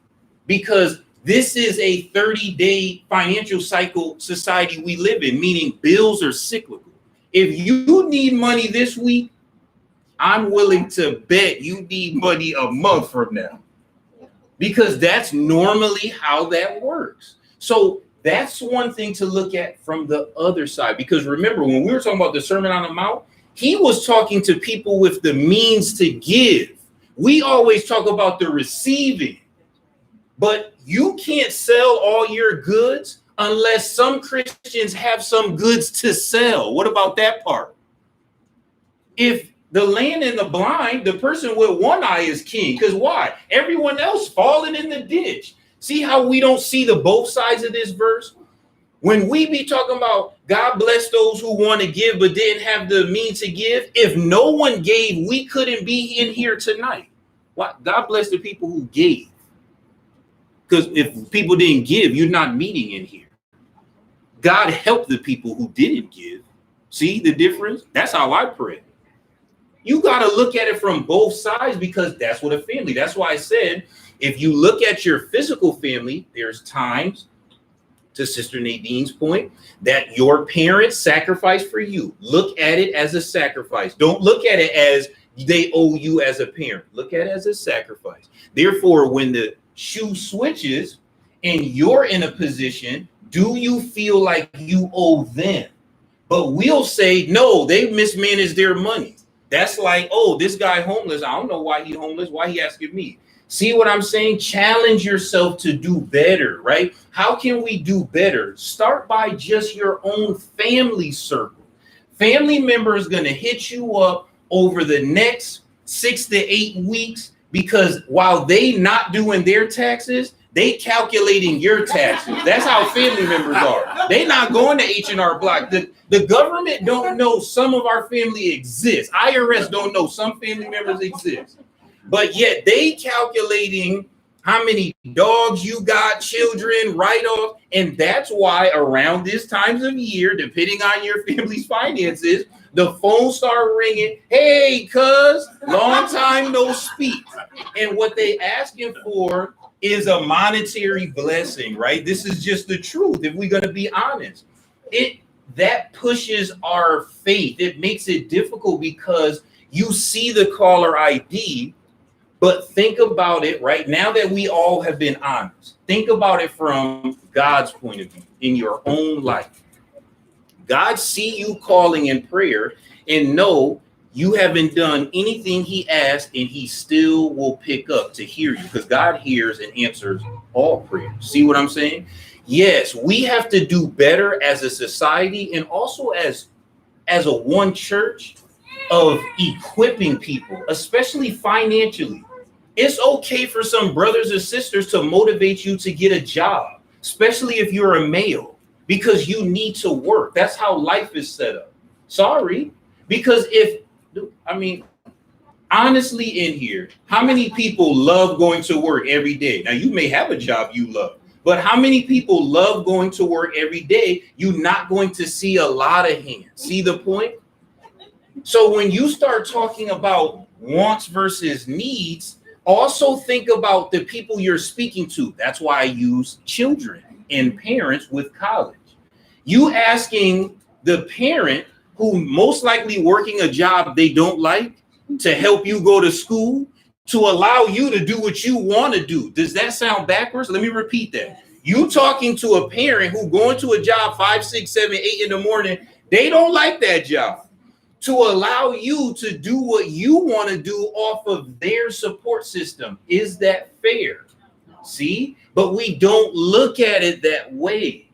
Because this is a 30-day financial cycle society we live in, meaning bills are cyclical. If you need money this week, I'm willing to bet you need money a month from now, because that's normally how that works. So that's one thing to look at from the other side, because remember, when we were talking about the Sermon on the Mount, he was talking to people with the means to give. We always talk about the receiving, but you can't sell all your goods unless some Christians have some goods to sell. What about that part? If the lame and the blind, the person with one eye is king. Because why? Everyone else falling in the ditch. See how we don't see the both sides of this verse? When we be talking about God bless those who want to give but didn't have the means to give, if no one gave, we couldn't be in here tonight. Why? God bless the people who gave. Because if people didn't give, you're not meeting in here. God helped the people who didn't give. See the difference? That's how I pray. You got to look at it from both sides, because that's what a family. That's why I said, if you look at your physical family, there's times, to Sister Nadine's point, that your parents sacrificed for you. Look at it as a sacrifice. Don't look at it as they owe you as a parent. Look at it as a sacrifice. Therefore, when the shoe switches and you're in a position, do you feel like you owe them? But we'll say, no, they mismanaged their money. That's like, oh, this guy homeless. I don't know why he homeless. Why he asking me? See what I'm saying? Challenge yourself to do better, right? How can we do better? Start by just your own family circle. Family member is going to hit you up over the next 6 to 8 weeks, because while they not doing their taxes, they calculating your taxes. That's how family members are. They not going to H&R Block. The government don't know some of our family exists. IRS don't know some family members exist. But yet they calculating how many dogs you got, children, write-off. And that's why around this times of year, depending on your family's finances, the phone start ringing. Hey, cuz, long time no speak. And what they asking for is a monetary blessing, right? This is just the truth. If we're going to be honest, that pushes our faith. It makes it difficult because you see the caller ID. But think about it right now that we all have been honest. Think about it from God's point of view in your own life. God see you calling in prayer and know you haven't done anything he asked, and he still will pick up to hear you, because God hears and answers all prayers. See what I'm saying? Yes, we have to do better as a society, and also as a one church, of equipping people, especially financially. It's okay for some brothers and sisters to motivate you to get a job, especially if you're a male, because you need to work. That's how life is set up. Sorry. Because honestly in here, how many people love going to work every day? Now, you may have a job you love, but how many people love going to work every day? You're not going to see a lot of hands. See the point? So when you start talking about wants versus needs, also think about the people you're speaking to. That's why I use children and parents with college. You asking the parent who most likely working a job they don't like to help you go to school, to allow you to do what you want to do. Does that sound backwards? Let me repeat that. You talking to a parent who going to a job 5, 6, 7, 8 in the morning, they don't like that job, to allow you to do what you want to do off of their support system. Is that fair? See, but we don't look at it that way.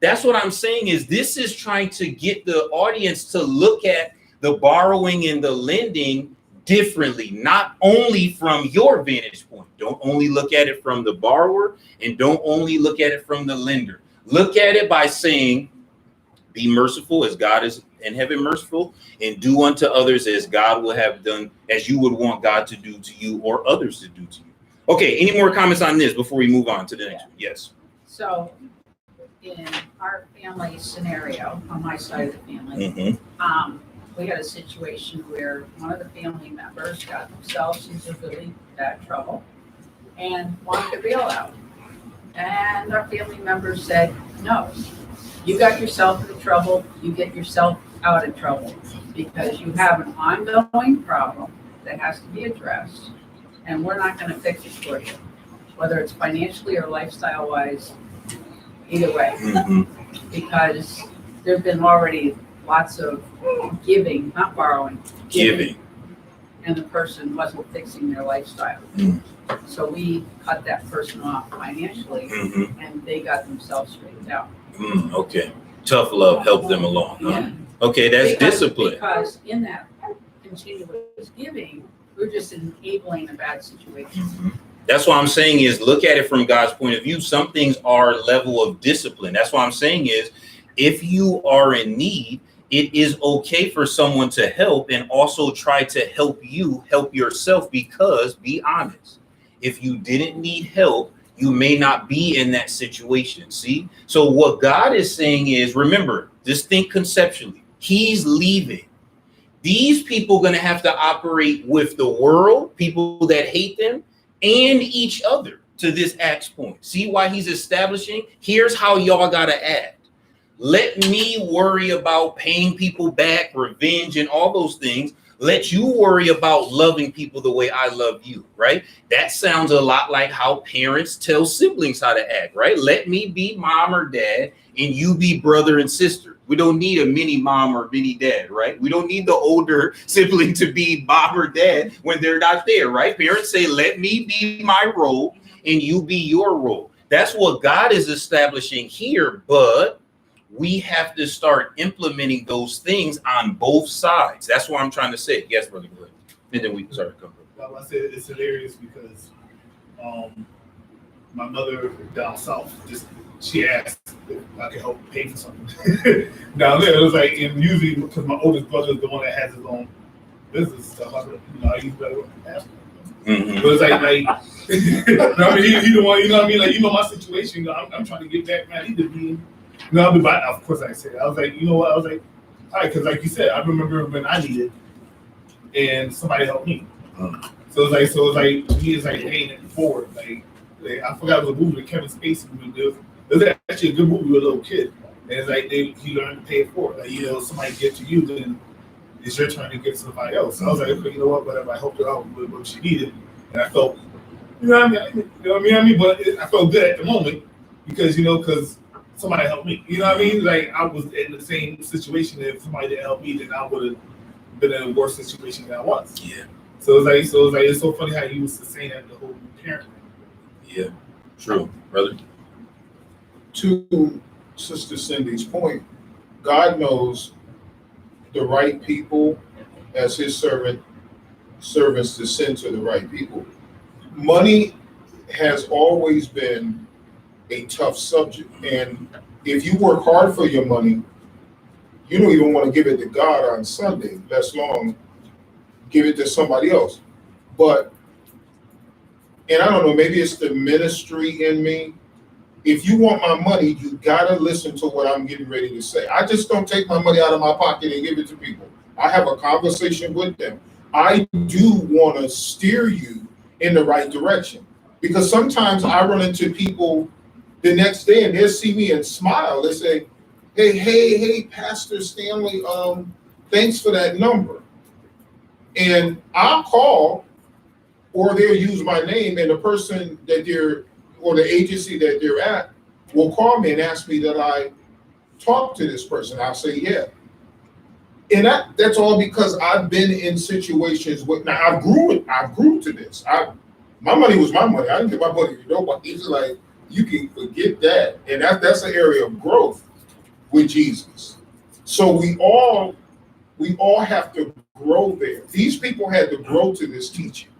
That's what I'm saying, is this is trying to get the audience to look at the borrowing and the lending differently, not only from your vantage point. Don't only look at it from the borrower, and don't only look at it from the lender. Look at it by saying, be merciful as God is in heaven merciful, and do unto others as God will have done, as you would want God to do to you or others to do to you. Okay, any more comments on this before we move on to the next one? Yes. So in our family scenario, on my side of the family, we had a situation where one of the family members got themselves into really bad trouble and wanted a bailout. And our family members said, no, you got yourself into trouble, you get yourself out of trouble, because you have an ongoing problem that has to be addressed, and we're not going to fix it for you, whether it's financially or lifestyle wise, either way, because there's been already lots of giving, not borrowing, Giving. and the person wasn't fixing their lifestyle. So we cut that person off financially, and they got themselves straightened out. Okay. Tough love helped them along. Huh? Yeah. Okay, that's discipline. Because in that continuous giving, we're just enabling a bad situation. That's what I'm saying is, look at it from God's point of view. Some things are level of discipline. That's what I'm saying is, if you are in need it is okay for someone to help and also try to help you help yourself, because be honest, if you didn't need help, you may not be in that situation. See? So what God is saying is, remember, just think conceptually. He's leaving. These people are going to have to operate with the world, people that hate them, and each other to this Acts point. See why he's establishing? Here's how y'all got to act. Let me worry about paying people back, revenge, and all those things. Let you worry about loving people the way I love you, right? That sounds a lot like how parents tell siblings how to act, right? Let me be mom or dad, and you be brother and sister. We don't need a mini mom or mini dad, right? We don't need the older sibling to be mom or dad when they're not there, right? Parents say, let me be my role, and you be your role. That's what God is establishing here, but we have to start implementing those things on both sides. That's what I'm trying to say. Yes, brother, go ahead. And then we can start to come. Like I said, it's hilarious because my mother down south, she asked if I could help pay for something. Down there, it was like, and usually because my oldest brother is the one that has his own business stuff, I use better ask him. Mm-hmm. But it's like I mean, he the one, you know what I mean? Like, my situation, I'm trying to get back, man. He did me. But of course I said, I was like, you know what? I was like, all right, because like you said, I remember when I needed, and somebody helped me. So it's like he is like paying it forward. Like I forgot it was a movie with Kevin Spacey. It was actually a good movie with a little kid, and it's like he learned to pay it forward. Like, somebody get to you, then it's your turn to get to somebody else. So I was like, okay, you know what? Whatever. I helped her out with what she needed, and I felt, you know what I mean? But I felt good at the moment because somebody helped me. You know what I mean? Like, I was in the same situation. If somebody didn't help me, then I would have been in a worse situation than I was. Yeah. So it's so funny how you was saying that the whole parent. Yeah. True, brother. To Sister Cindy's point, God knows the right people as his servants to send to the right people. Money has always been a tough subject, and if you work hard for your money, you don't even want to give it to God on Sunday, let alone give it to somebody else. But, and I don't know, maybe it's the ministry in me. If you want my money, you gotta listen to what I'm getting ready to say. I just don't take my money out of my pocket and give it to people. I have a conversation with them. I do want to steer you in the right direction, because sometimes I run into people the next day and they'll see me and smile. They say, hey, Pastor Stanley, thanks for that number. And I'll call, or they'll use my name, and the person that or the agency that they're at will call me and ask me that I talk to this person. I'll say, yeah. And that's all because I've been in situations now I grew to this. My money was my money. I didn't give my money to nobody. It's like, you can forget that. And that's an area of growth with Jesus. So we all have to grow there. These people had to grow to this teaching,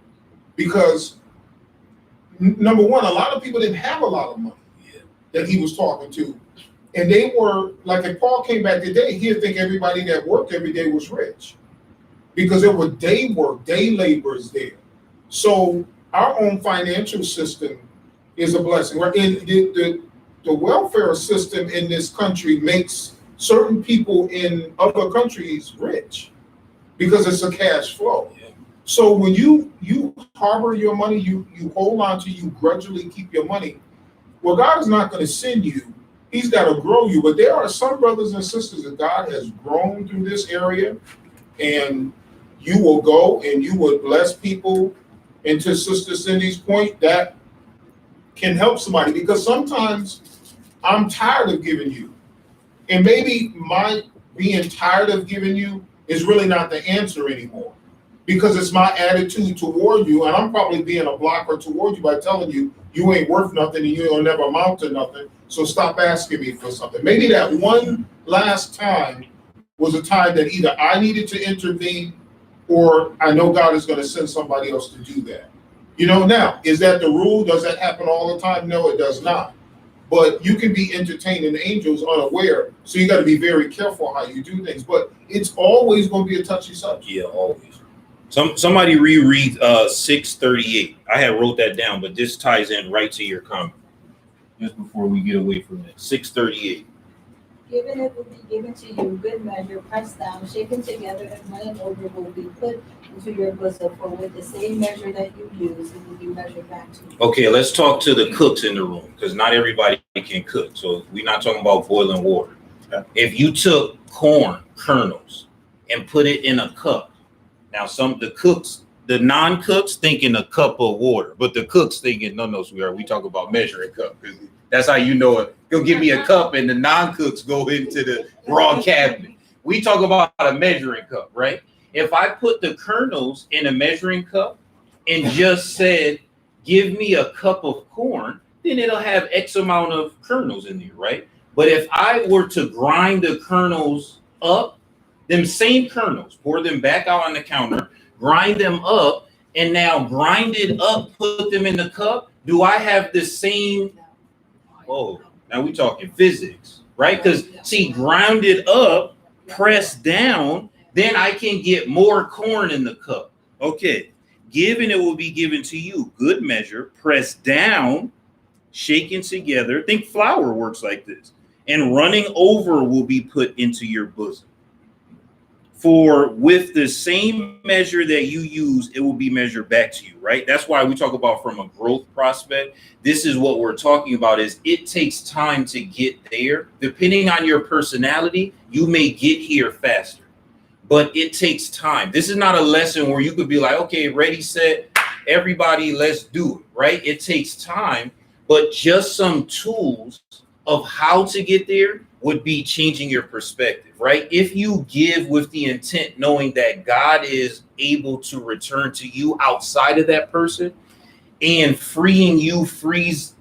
because number one, a lot of people didn't have a lot of money that he was talking to. And they were, like, if Paul came back today, he'd think everybody that worked every day was rich, because there were day laborers there. So our own financial system is a blessing. Right? The welfare system in this country makes certain people in other countries rich because it's a cash flow. Yeah. So when you harbor your money, you hold on to, you grudgingly keep your money, well, God is not going to send you. He's got to grow you. But there are some brothers and sisters that God has grown through this area, and you will go and you will bless people. And to Sister Cindy's point, that can help somebody, because sometimes I'm tired of giving you. And maybe my being tired of giving you is really not the answer anymore, because it's my attitude toward you. And I'm probably being a blocker toward you by telling you, you ain't worth nothing and you'll never amount to nothing. So stop asking me for something. Maybe that one last time was a time that either I needed to intervene, or I know God is going to send somebody else to do that. Now, is that the rule? Does that happen all the time? No, it does not. but you can be entertaining angels unaware. So you got to be very careful how you do things. But it's always going to be a touchy subject. Yeah, always. Somebody reread 638. I had wrote that down, but this ties in right to your comment. Just before we get away from it. 638. Given it will be given to you, good measure, pressed down, shaken together, and running over will be put into your bosom. For with the same measure that you use, it will be measured back to you. Okay, let's talk to the cooks in the room, because not everybody can cook. So we're not talking about boiling water. If you took corn kernels and put it in a cup, now the non-cooks thinking a cup of water, but the cooks thinking, no, sweetheart, we talk about measuring cup. That's how you know it. Go give me a cup, and the non-cooks go into the raw cabinet. We talk about a measuring cup, right? If I put the kernels in a measuring cup and just said, give me a cup of corn, then it'll have X amount of kernels in there, right? But if I were to grind the kernels up, them same kernels, pour them back out on the counter, grind them up, and now grind it up, put them in the cup, do I have the same? Oh, now we talking physics, right? Because see, ground it up, press down, then I can get more corn in the cup. Okay, given it will be given to you, good measure, pressed down, shaken together. Think flour works like this. And running over will be put into your bosom. For with the same measure that you use, it will be measured back to you, right? That's why we talk about from a growth prospect. This is what we're talking about is it takes time to get there. Depending on your personality, you may get here faster, but it takes time. This is not a lesson where you could be like, okay, ready, set, everybody, let's do it, right? It takes time, but just some tools of how to get there would be changing your perspective, right? If you give with the intent, knowing that God is able to return to you outside of that person and freeing yourself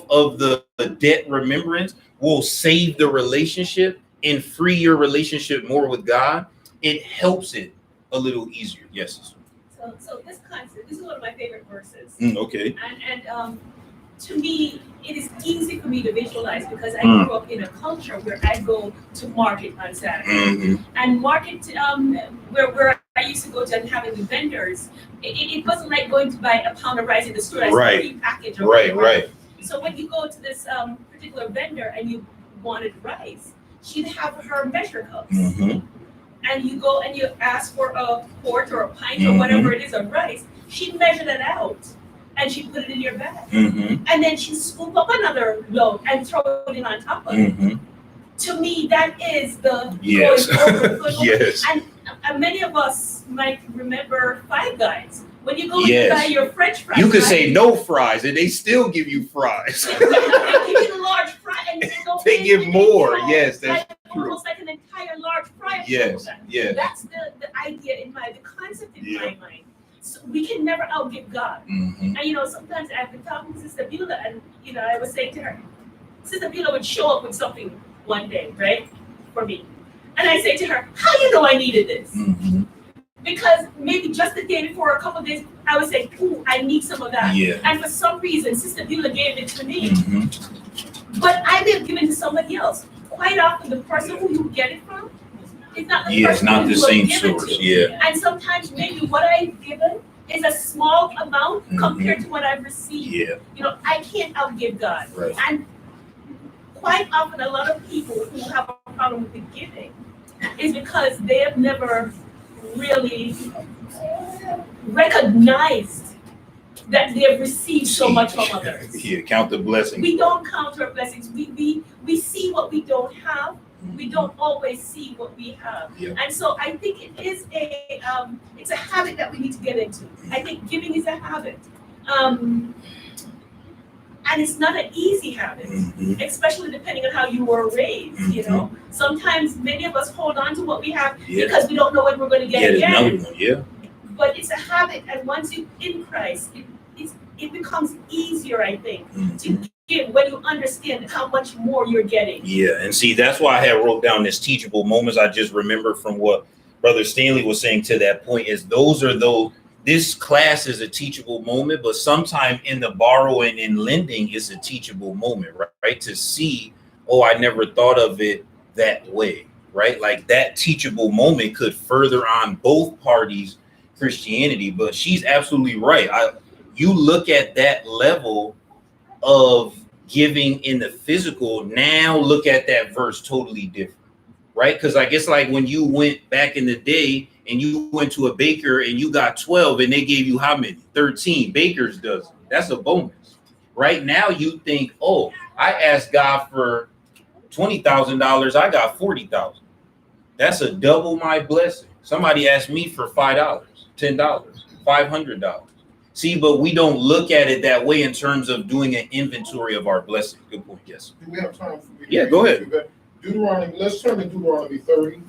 of the debt remembrance will save the relationship and free your relationship more with God, it helps it a little easier. Yes. So this concept, this is one of my favorite verses. Okay. And to me, it is easy for me to visualize because I grew up in a culture where I go to market on Saturday. And market, where I used to go to and having the vendors, it wasn't like going to buy a pound of rice in the store. Right. Package Right. So when you go to this particular vendor and you wanted rice, she'd have her measure cups. And you go and you ask for a quart or a pint or whatever it is of rice. She'd measure that out. And she put it in your bag. And then she scoop up another load and throw it in on top of it. To me, that is the going over. Yes. And many of us might remember Five Guys. When you go to buy your French fries. You could say no fries and they still give you fries. They give you the large fry and they give more. Yes, that's true. Almost like an entire large fry. Yes. That's the idea the concept in my mind. So we can never outgive God. And sometimes I've been talking to Sister Beulah, and I was saying to her, Sister Beulah would show up with something one day, right, for me. And I say to her, how you know I needed this? Because maybe just the day before, a couple of days, I would say, ooh, I need some of that. And for some reason, Sister Beulah gave it to me. But I didn't give it to somebody else. Quite often, the person who you get it from, it's not the same source. And sometimes maybe what I've given is a small amount compared to what I've received. I can't outgive God. And quite often a lot of people who have a problem with the giving is because they have never really recognized that they have received so much from others. Count the blessings. We don't count our blessings. We see what we don't have. We don't always see what we have. And so I think it is it's a habit that we need to get into. I think giving is a habit. And it's not an easy habit, especially depending on how you were raised, Sometimes many of us hold on to what we have because we don't know when we're going to get it again. But it's a habit, and once you're in Christ, it becomes easier, I think, to give when you understand how much more you're getting. And see, that's why I had wrote down this teachable moments. I just remember from what Brother Stanley was saying to that point is this class is a teachable moment, but sometime in the borrowing and lending is a teachable moment, right? To see, oh, I never thought of it that way, right? Like that teachable moment could further on both parties' Christianity. But she's absolutely right. You look at that level of giving in the physical, now look at that verse totally different, right? Because I guess like when you went back in the day and you went to a baker and you got 12 and they gave you how many? 13 baker's dozen. That's a bonus. Right now you think, oh, I asked God for $20,000, I got 40,000. That's a double my blessing. Somebody asked me for $5, $10, $500. See, but we don't look at it that way in terms of doing an inventory of our blessing. Good point. Yes. Do we have time for me? Yeah, go ahead. Deuteronomy, let's turn to Deuteronomy 30,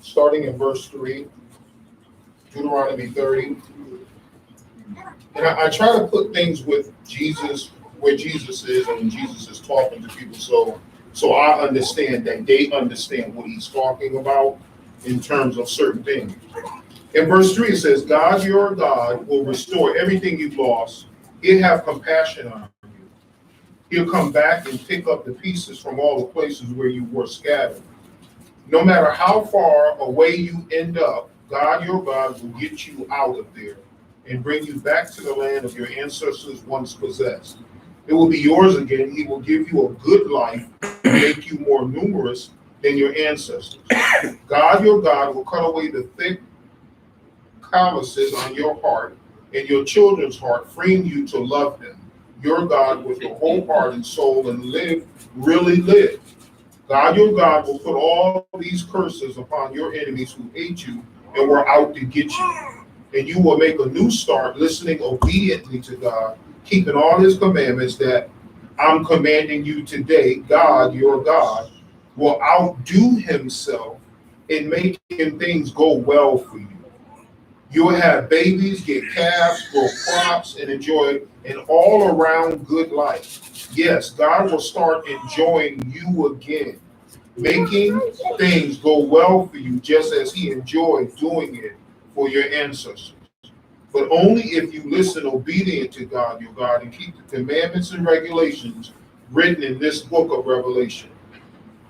starting in verse 3. Deuteronomy 30. And I try to put things with Jesus, where Jesus is, and when Jesus is talking to people, so I understand that they understand what he's talking about in terms of certain things. In verse 3, it says, God, your God, will restore everything you've lost. He'll have compassion on you. He'll come back and pick up the pieces from all the places where you were scattered. No matter how far away you end up, God, your God, will get you out of there and bring you back to the land of your ancestors once possessed. It will be yours again. He will give you a good life and make you more numerous than your ancestors. God, your God, will cut away the thick calluses on your heart and your children's heart, freeing you to love him, your God, with your whole heart and soul, and live, really live. God, your God, will put all these curses upon your enemies who hate you and were out to get you. And you will make a new start, listening obediently to God, keeping all his commandments that I'm commanding you today. God, your God, will outdo himself in making things go well for you. You'll have babies, get calves, grow crops, and enjoy an all-around good life. Yes, God will start enjoying you again, making things go well for you just as he enjoyed doing it for your ancestors. But only if you listen obedient to God, your God, and keep the commandments and regulations written in this book of Revelation.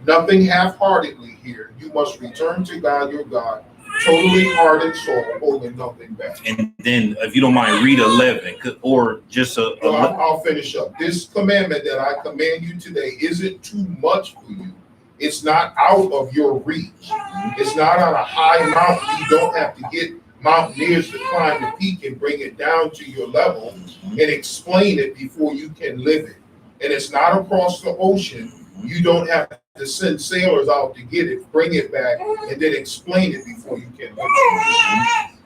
Nothing half-heartedly here. You must return to God, your God, totally heart and soul, holding nothing back. And then, if you don't mind, read 11, or just I'll finish up. This commandment that I command you today isn't too much for you. It's not out of your reach. It's not on a high mountain. You don't have to get mountaineers to climb the peak and bring it down to your level and explain it before you can live it. And it's not across the ocean. You don't have to send sailors out to get it, bring it back, and then explain it before you can live it.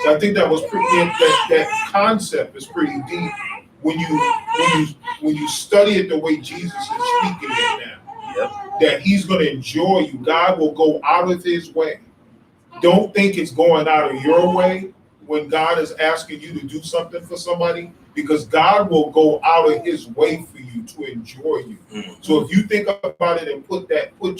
So I think that was pretty. That concept is pretty deep when you study it the way Jesus is speaking it now. Yep. That he's going to enjoy you. God will go out of his way. Don't think it's going out of your way when God is asking you to do something for somebody, because God will go out of his way for you to enjoy you. Mm-hmm. So if you think about it and put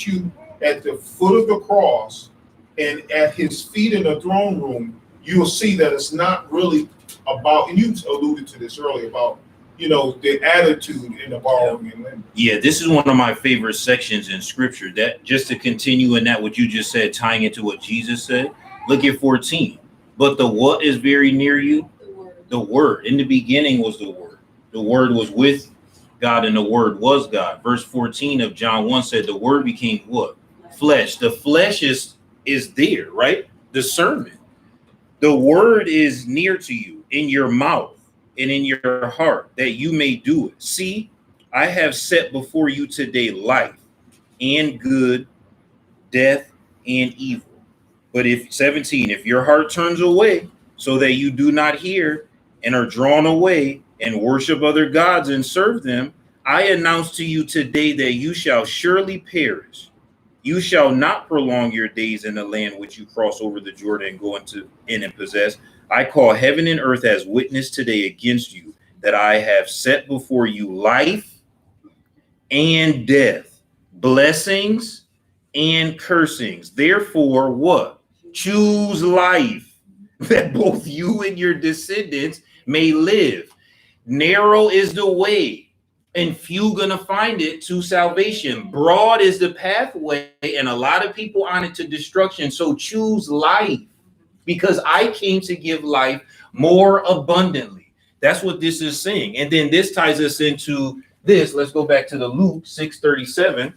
you at the foot of the cross and at his feet in the throne room, you'll see that it's not really about, and you alluded to this earlier, about, the attitude in the borrowing and lending. Yeah, this is one of my favorite sections in scripture. That, just to continue in that, what you just said, tying into what Jesus said, look at 14. But the what is very near you? The word. In the beginning was the word. The word was with God, and the word was God. Verse 14 of John 1 said the word became what? Flesh. The flesh is there, right? The sermon. The word is near to you, in your mouth and in your heart, that you may do it. See, I have set before you today life and good, death and evil. But if 17, if your heart turns away so that you do not hear and are drawn away and worship other gods and serve them, I announce to you today that you shall surely perish. You shall not prolong your days in the land which you cross over the Jordan and go in and possess. I call heaven and earth as witness today against you, that I have set before you life and death, blessings and cursings. Therefore, what? Choose life. that both you and your descendants may live. Narrow is the way, and few gonna find it to salvation. Broad is the pathway, and a lot of people on it to destruction. So choose life, because I came to give life more abundantly. That's what this is saying. And then this ties us into this. Let's go back to the Luke 6:37,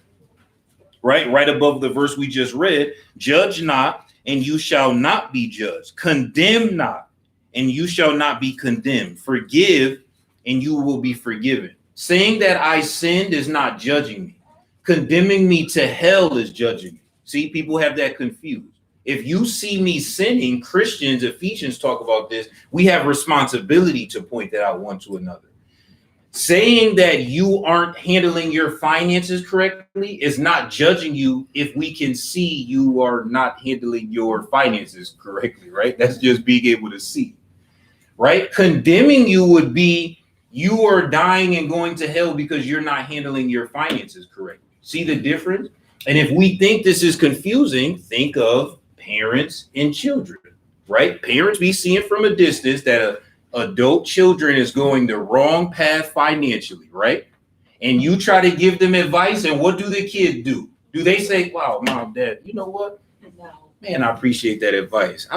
right above the verse we just read. Judge not, and you shall not be judged. Condemn not, and you shall not be condemned. Forgive, and you will be forgiven. Saying that I sinned is not judging me. Condemning me to hell is judging me. See, people have that confused. If you see me sinning, Christians, Ephesians talk about this, we have responsibility to point that out one to another. Saying that you aren't handling your finances correctly is not judging you if we can see you are not handling your finances correctly, right? That's just being able to see, right? Condemning you would be you are dying and going to hell because you're not handling your finances correctly. See the difference? And if we think this is confusing, think of parents and children, right? Parents, we see it from a distance that adult children is going the wrong path financially, right? And you try to give them advice, and what do the kid do? Do they say, wow, mom, dad, you know what? No. Man, I appreciate that advice.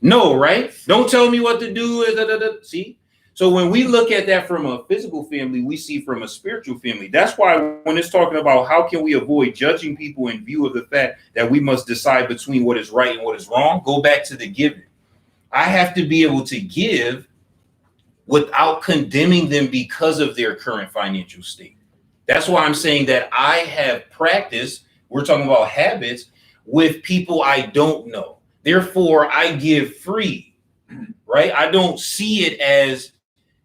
No, right? Don't tell me what to do. See? So when we look at that from a physical family, we see from a spiritual family. That's why when it's talking about how can we avoid judging people in view of the fact that we must decide between what is right and what is wrong, go back to the giving. I have to be able to give without condemning them because of their current financial state. That's why I'm saying that I have practiced, we're talking about habits, with people I don't know. Therefore, I give free, right? I don't see it as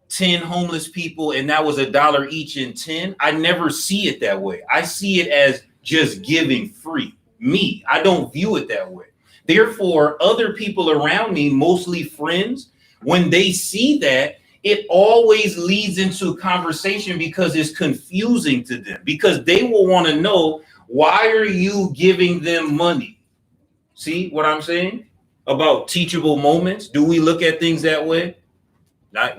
10 homeless people and that was $1 each in 10. I never see it that way. I see it as just giving free. Me, I don't view it that way. Therefore, other people around me, mostly friends, when they see that, it always leads into conversation because it's confusing to them, because they will want to know, why are you giving them money? See what I'm saying about teachable moments? Do we look at things that way?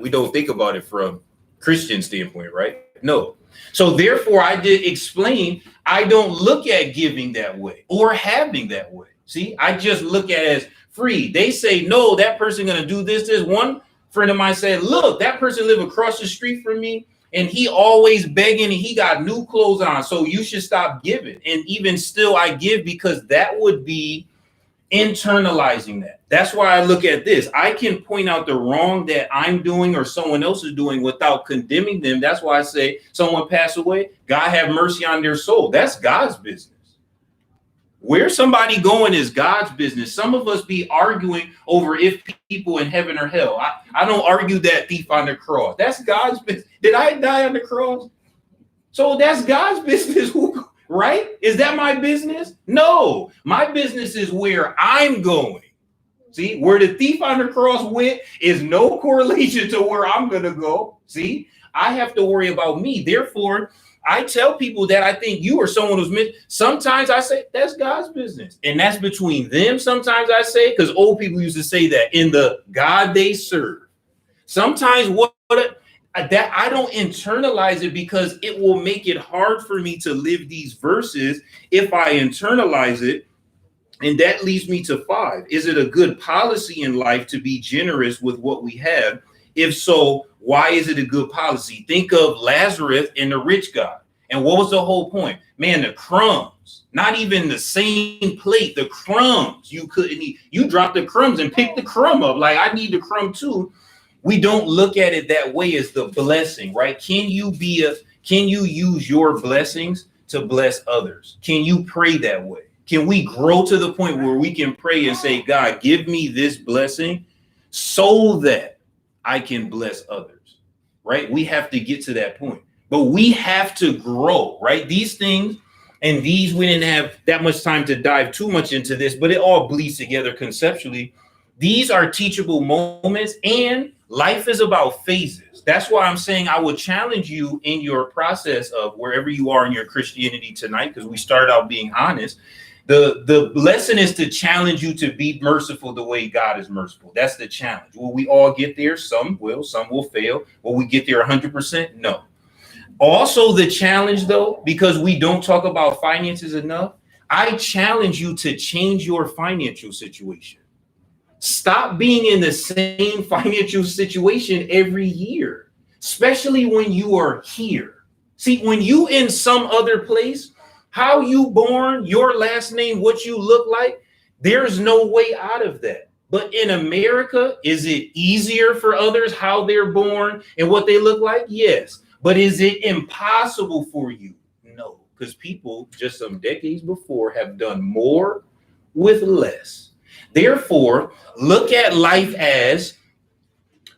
We don't think about it from Christian standpoint, right? No. So therefore, I did explain, I don't look at giving that way or having that way. See, I just look at it as free. They say, no, that person going to do this. One friend of mine said, look, that person live across the street from me and he always begging and he got new clothes on. So you should stop giving. And even still, I give because that would be internalizing that. That's why I look at this. I can point out the wrong that I'm doing or someone else is doing without condemning them. That's why I say someone passed away, God have mercy on their soul. That's God's business. Where somebody going is God's business. Some of us be arguing over if people in heaven or hell. I don't argue that thief on the cross. That's God's business. Did I die on the cross? So that's God's business. Right? Is that my business? No, my business is where I'm going. See, where the thief on the cross went is no correlation to where I'm going to go. See, I have to worry about me. Therefore, I tell people that I think you or someone who's missed. Sometimes I say that's God's business and that's between them. Sometimes I say, because old people used to say that in the God they serve. Sometimes that I don't internalize it because it will make it hard for me to live these verses if I internalize it. And that leads me to 5. Is it a good policy in life to be generous with what we have? If so, why is it a good policy? Think of Lazarus and the rich guy. And what was the whole point? Man, the crumbs, not even the same plate, the crumbs you couldn't eat. You dropped the crumbs and picked the crumb up. Like, I need the crumb too. We don't look at it that way as the blessing, right? Can you use your blessings to bless others? Can you pray that way? Can we grow to the point where we can pray and say, God, give me this blessing so that I can bless others, right? We have to get to that point, but we have to grow, right? These things and these, we didn't have that much time to dive too much into this, but it all bleeds together conceptually. These are teachable moments, and life is about phases. That's why I'm saying I would challenge you in your process of wherever you are in your Christianity tonight, because we started out being honest, The lesson is to challenge you to be merciful the way God is merciful. That's the challenge. Will we all get there? Some will fail. Will we get there 100%? No. Also, the challenge, though, because we don't talk about finances enough, I challenge you to change your financial situation. Stop being in the same financial situation every year, especially when you are here. See, when you in some other place, how you born, your last name, what you look like, there's no way out of that. But in America, is it easier for others how they're born and what they look like? Yes. But is it impossible for you? No, because people just some decades before have done more with less. Therefore, look at life as,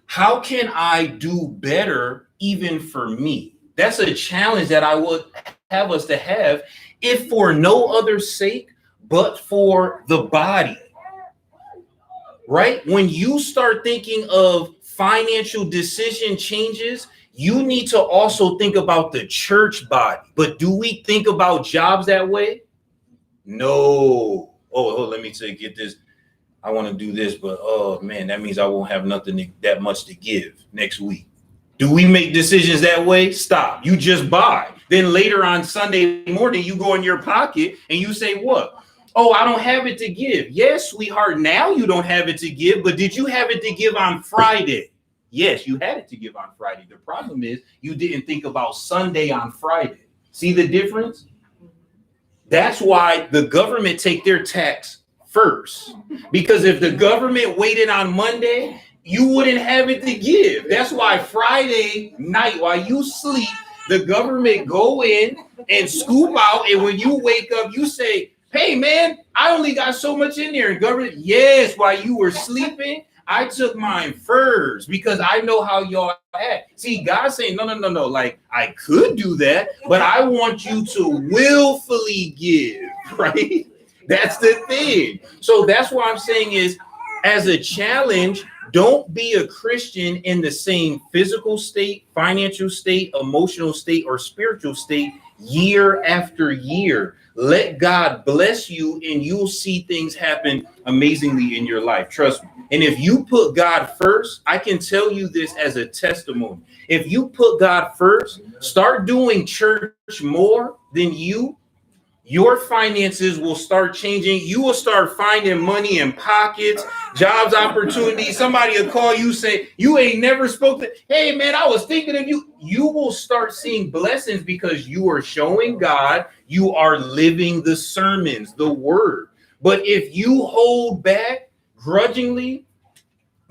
how can I do better even for me? That's a challenge that I would have us to have, if for no other sake but for the body. Right? When you start thinking of financial decision changes, you need to also think about the church body. But do we think about jobs that way? No. Oh, let me get this. I want to do this, but oh man, that means I won't have that much to give next week. Do we make decisions that way? Stop. You just buy. Then later on Sunday morning, you go in your pocket and you say, what? Oh, I don't have it to give. Yes, sweetheart, now you don't have it to give, but did you have it to give on Friday? Yes, you had it to give on Friday. The problem is you didn't think about Sunday on Friday. See the difference? That's why the government take their tax first. Because if the government waited on Monday, you wouldn't have it to give. That's why Friday night, while you sleep, the government go in and scoop out. And when you wake up, you say, hey, man, I only got so much in there. And government, yes, while you were sleeping, I took mine first because I know how y'all act. See, God's saying, no. Like, I could do that, but I want you to willfully give, right? That's the thing. So that's what I'm saying is, as a challenge, don't be a Christian in the same physical state, financial state, emotional state, or spiritual state year after year. Let God bless you and you'll see things happen amazingly in your life. Trust me. And if you put God first, I can tell you this as a testimony. If you put God first, start doing church more than your finances will start changing. You will start finding money in pockets, jobs, opportunities. Somebody will call you, say, you ain't never spoken. Hey, man, I was thinking of you. You will start seeing blessings because you are showing God, you are living the sermons, the word. But if you hold back grudgingly,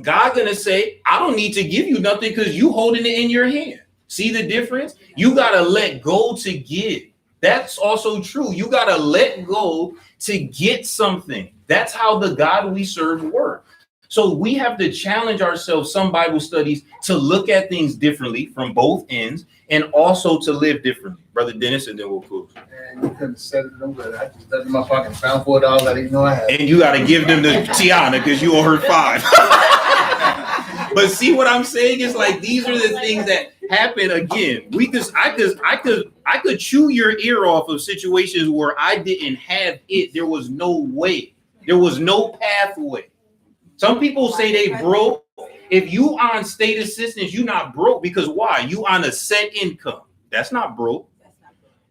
God's going to say, I don't need to give you nothing because you holding it in your hand. See the difference? You got to let go to give. That's also true. You got to let go to get something. That's how the God we serve works. So we have to challenge ourselves, some Bible studies, to look at things differently from both ends and also to live differently. Brother Dennis, and then we'll close. And you couldn't have said it no better. I just dug in my pocket and found $4 I didn't know I had. And you got to give them to Tiana because you owe her $5. But see what I'm saying is, like, these are the things that happen again. I could chew your ear off of situations where I didn't have it. There was no way. There was no pathway. Some people say they broke. If you on state assistance, you not broke because why? You on a set income. That's not broke.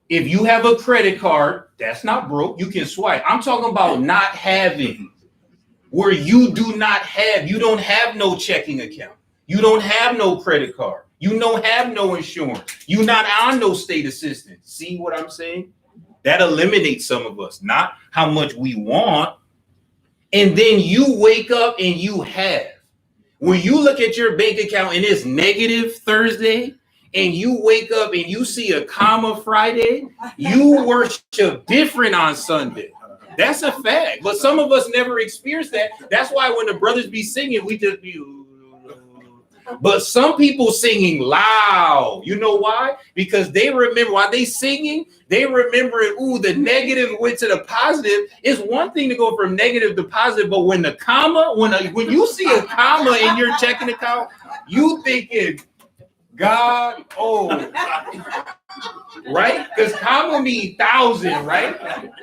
If you have a credit card, that's not broke. You can swipe. I'm talking about not having, where you don't have no checking account. You don't have no credit card. You don't have no insurance. You're not on no state assistance. See what I'm saying? That eliminates some of us, not how much we want. And then you wake up and you have. When you look at your bank account and it's negative Thursday, and you wake up and you see a comma Friday, you worship different on Sunday. That's a fact. But some of us never experience that. That's why when the brothers be singing, we just be. But some people singing loud. You know why? Because they remember while they singing, they remember it. Ooh, the negative went to the positive. It's one thing to go from negative to positive, but when the comma, when you see a comma in your checking account, you thinking God, oh, right? Because comma means 1,000, right?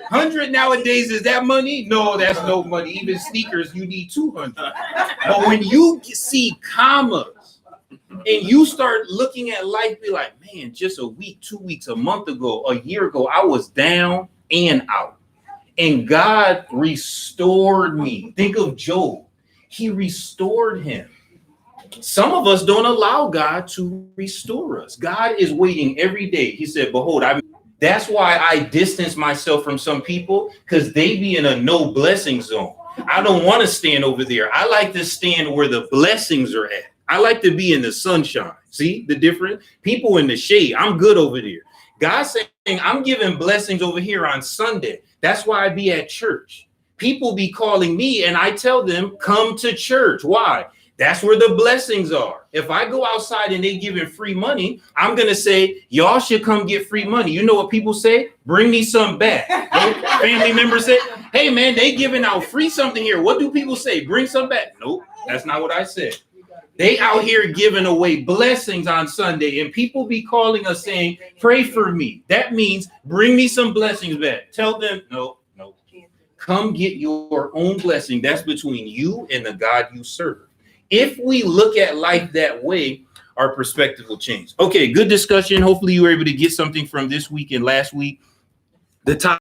100 nowadays, is that money? No, that's no money. Even sneakers, you need 200. But when you see commas and you start looking at life, be like, man, just a week, 2 weeks, a month ago, a year ago, I was down and out. And God restored me. Think of Job. He restored him. Some of us don't allow God to restore us. God is waiting every day. He said, behold, that's why I distance myself from some people, because they be in a no blessing zone. I don't want to stand over there. I like to stand where the blessings are at. I like to be in the sunshine. See the difference? People in the shade. I'm good over there. God's saying, I'm giving blessings over here on Sunday. That's why I be at church. People be calling me and I tell them, come to church. Why? That's where the blessings are. If I go outside and they giving free money, I'm going to say, y'all should come get free money. You know what people say? Bring me some back. Family members say, hey, man, they giving out free something here. What do people say? Bring some back. Nope, that's not what I said. They out here giving away blessings on Sunday, and people be calling us saying, pray for me. That means bring me some blessings back. Tell them, no. Come get your own blessing. That's between you and the God you serve. If we look at life that way, our perspective will change. Okay, good discussion. Hopefully you were able to get something from this week and last week. The top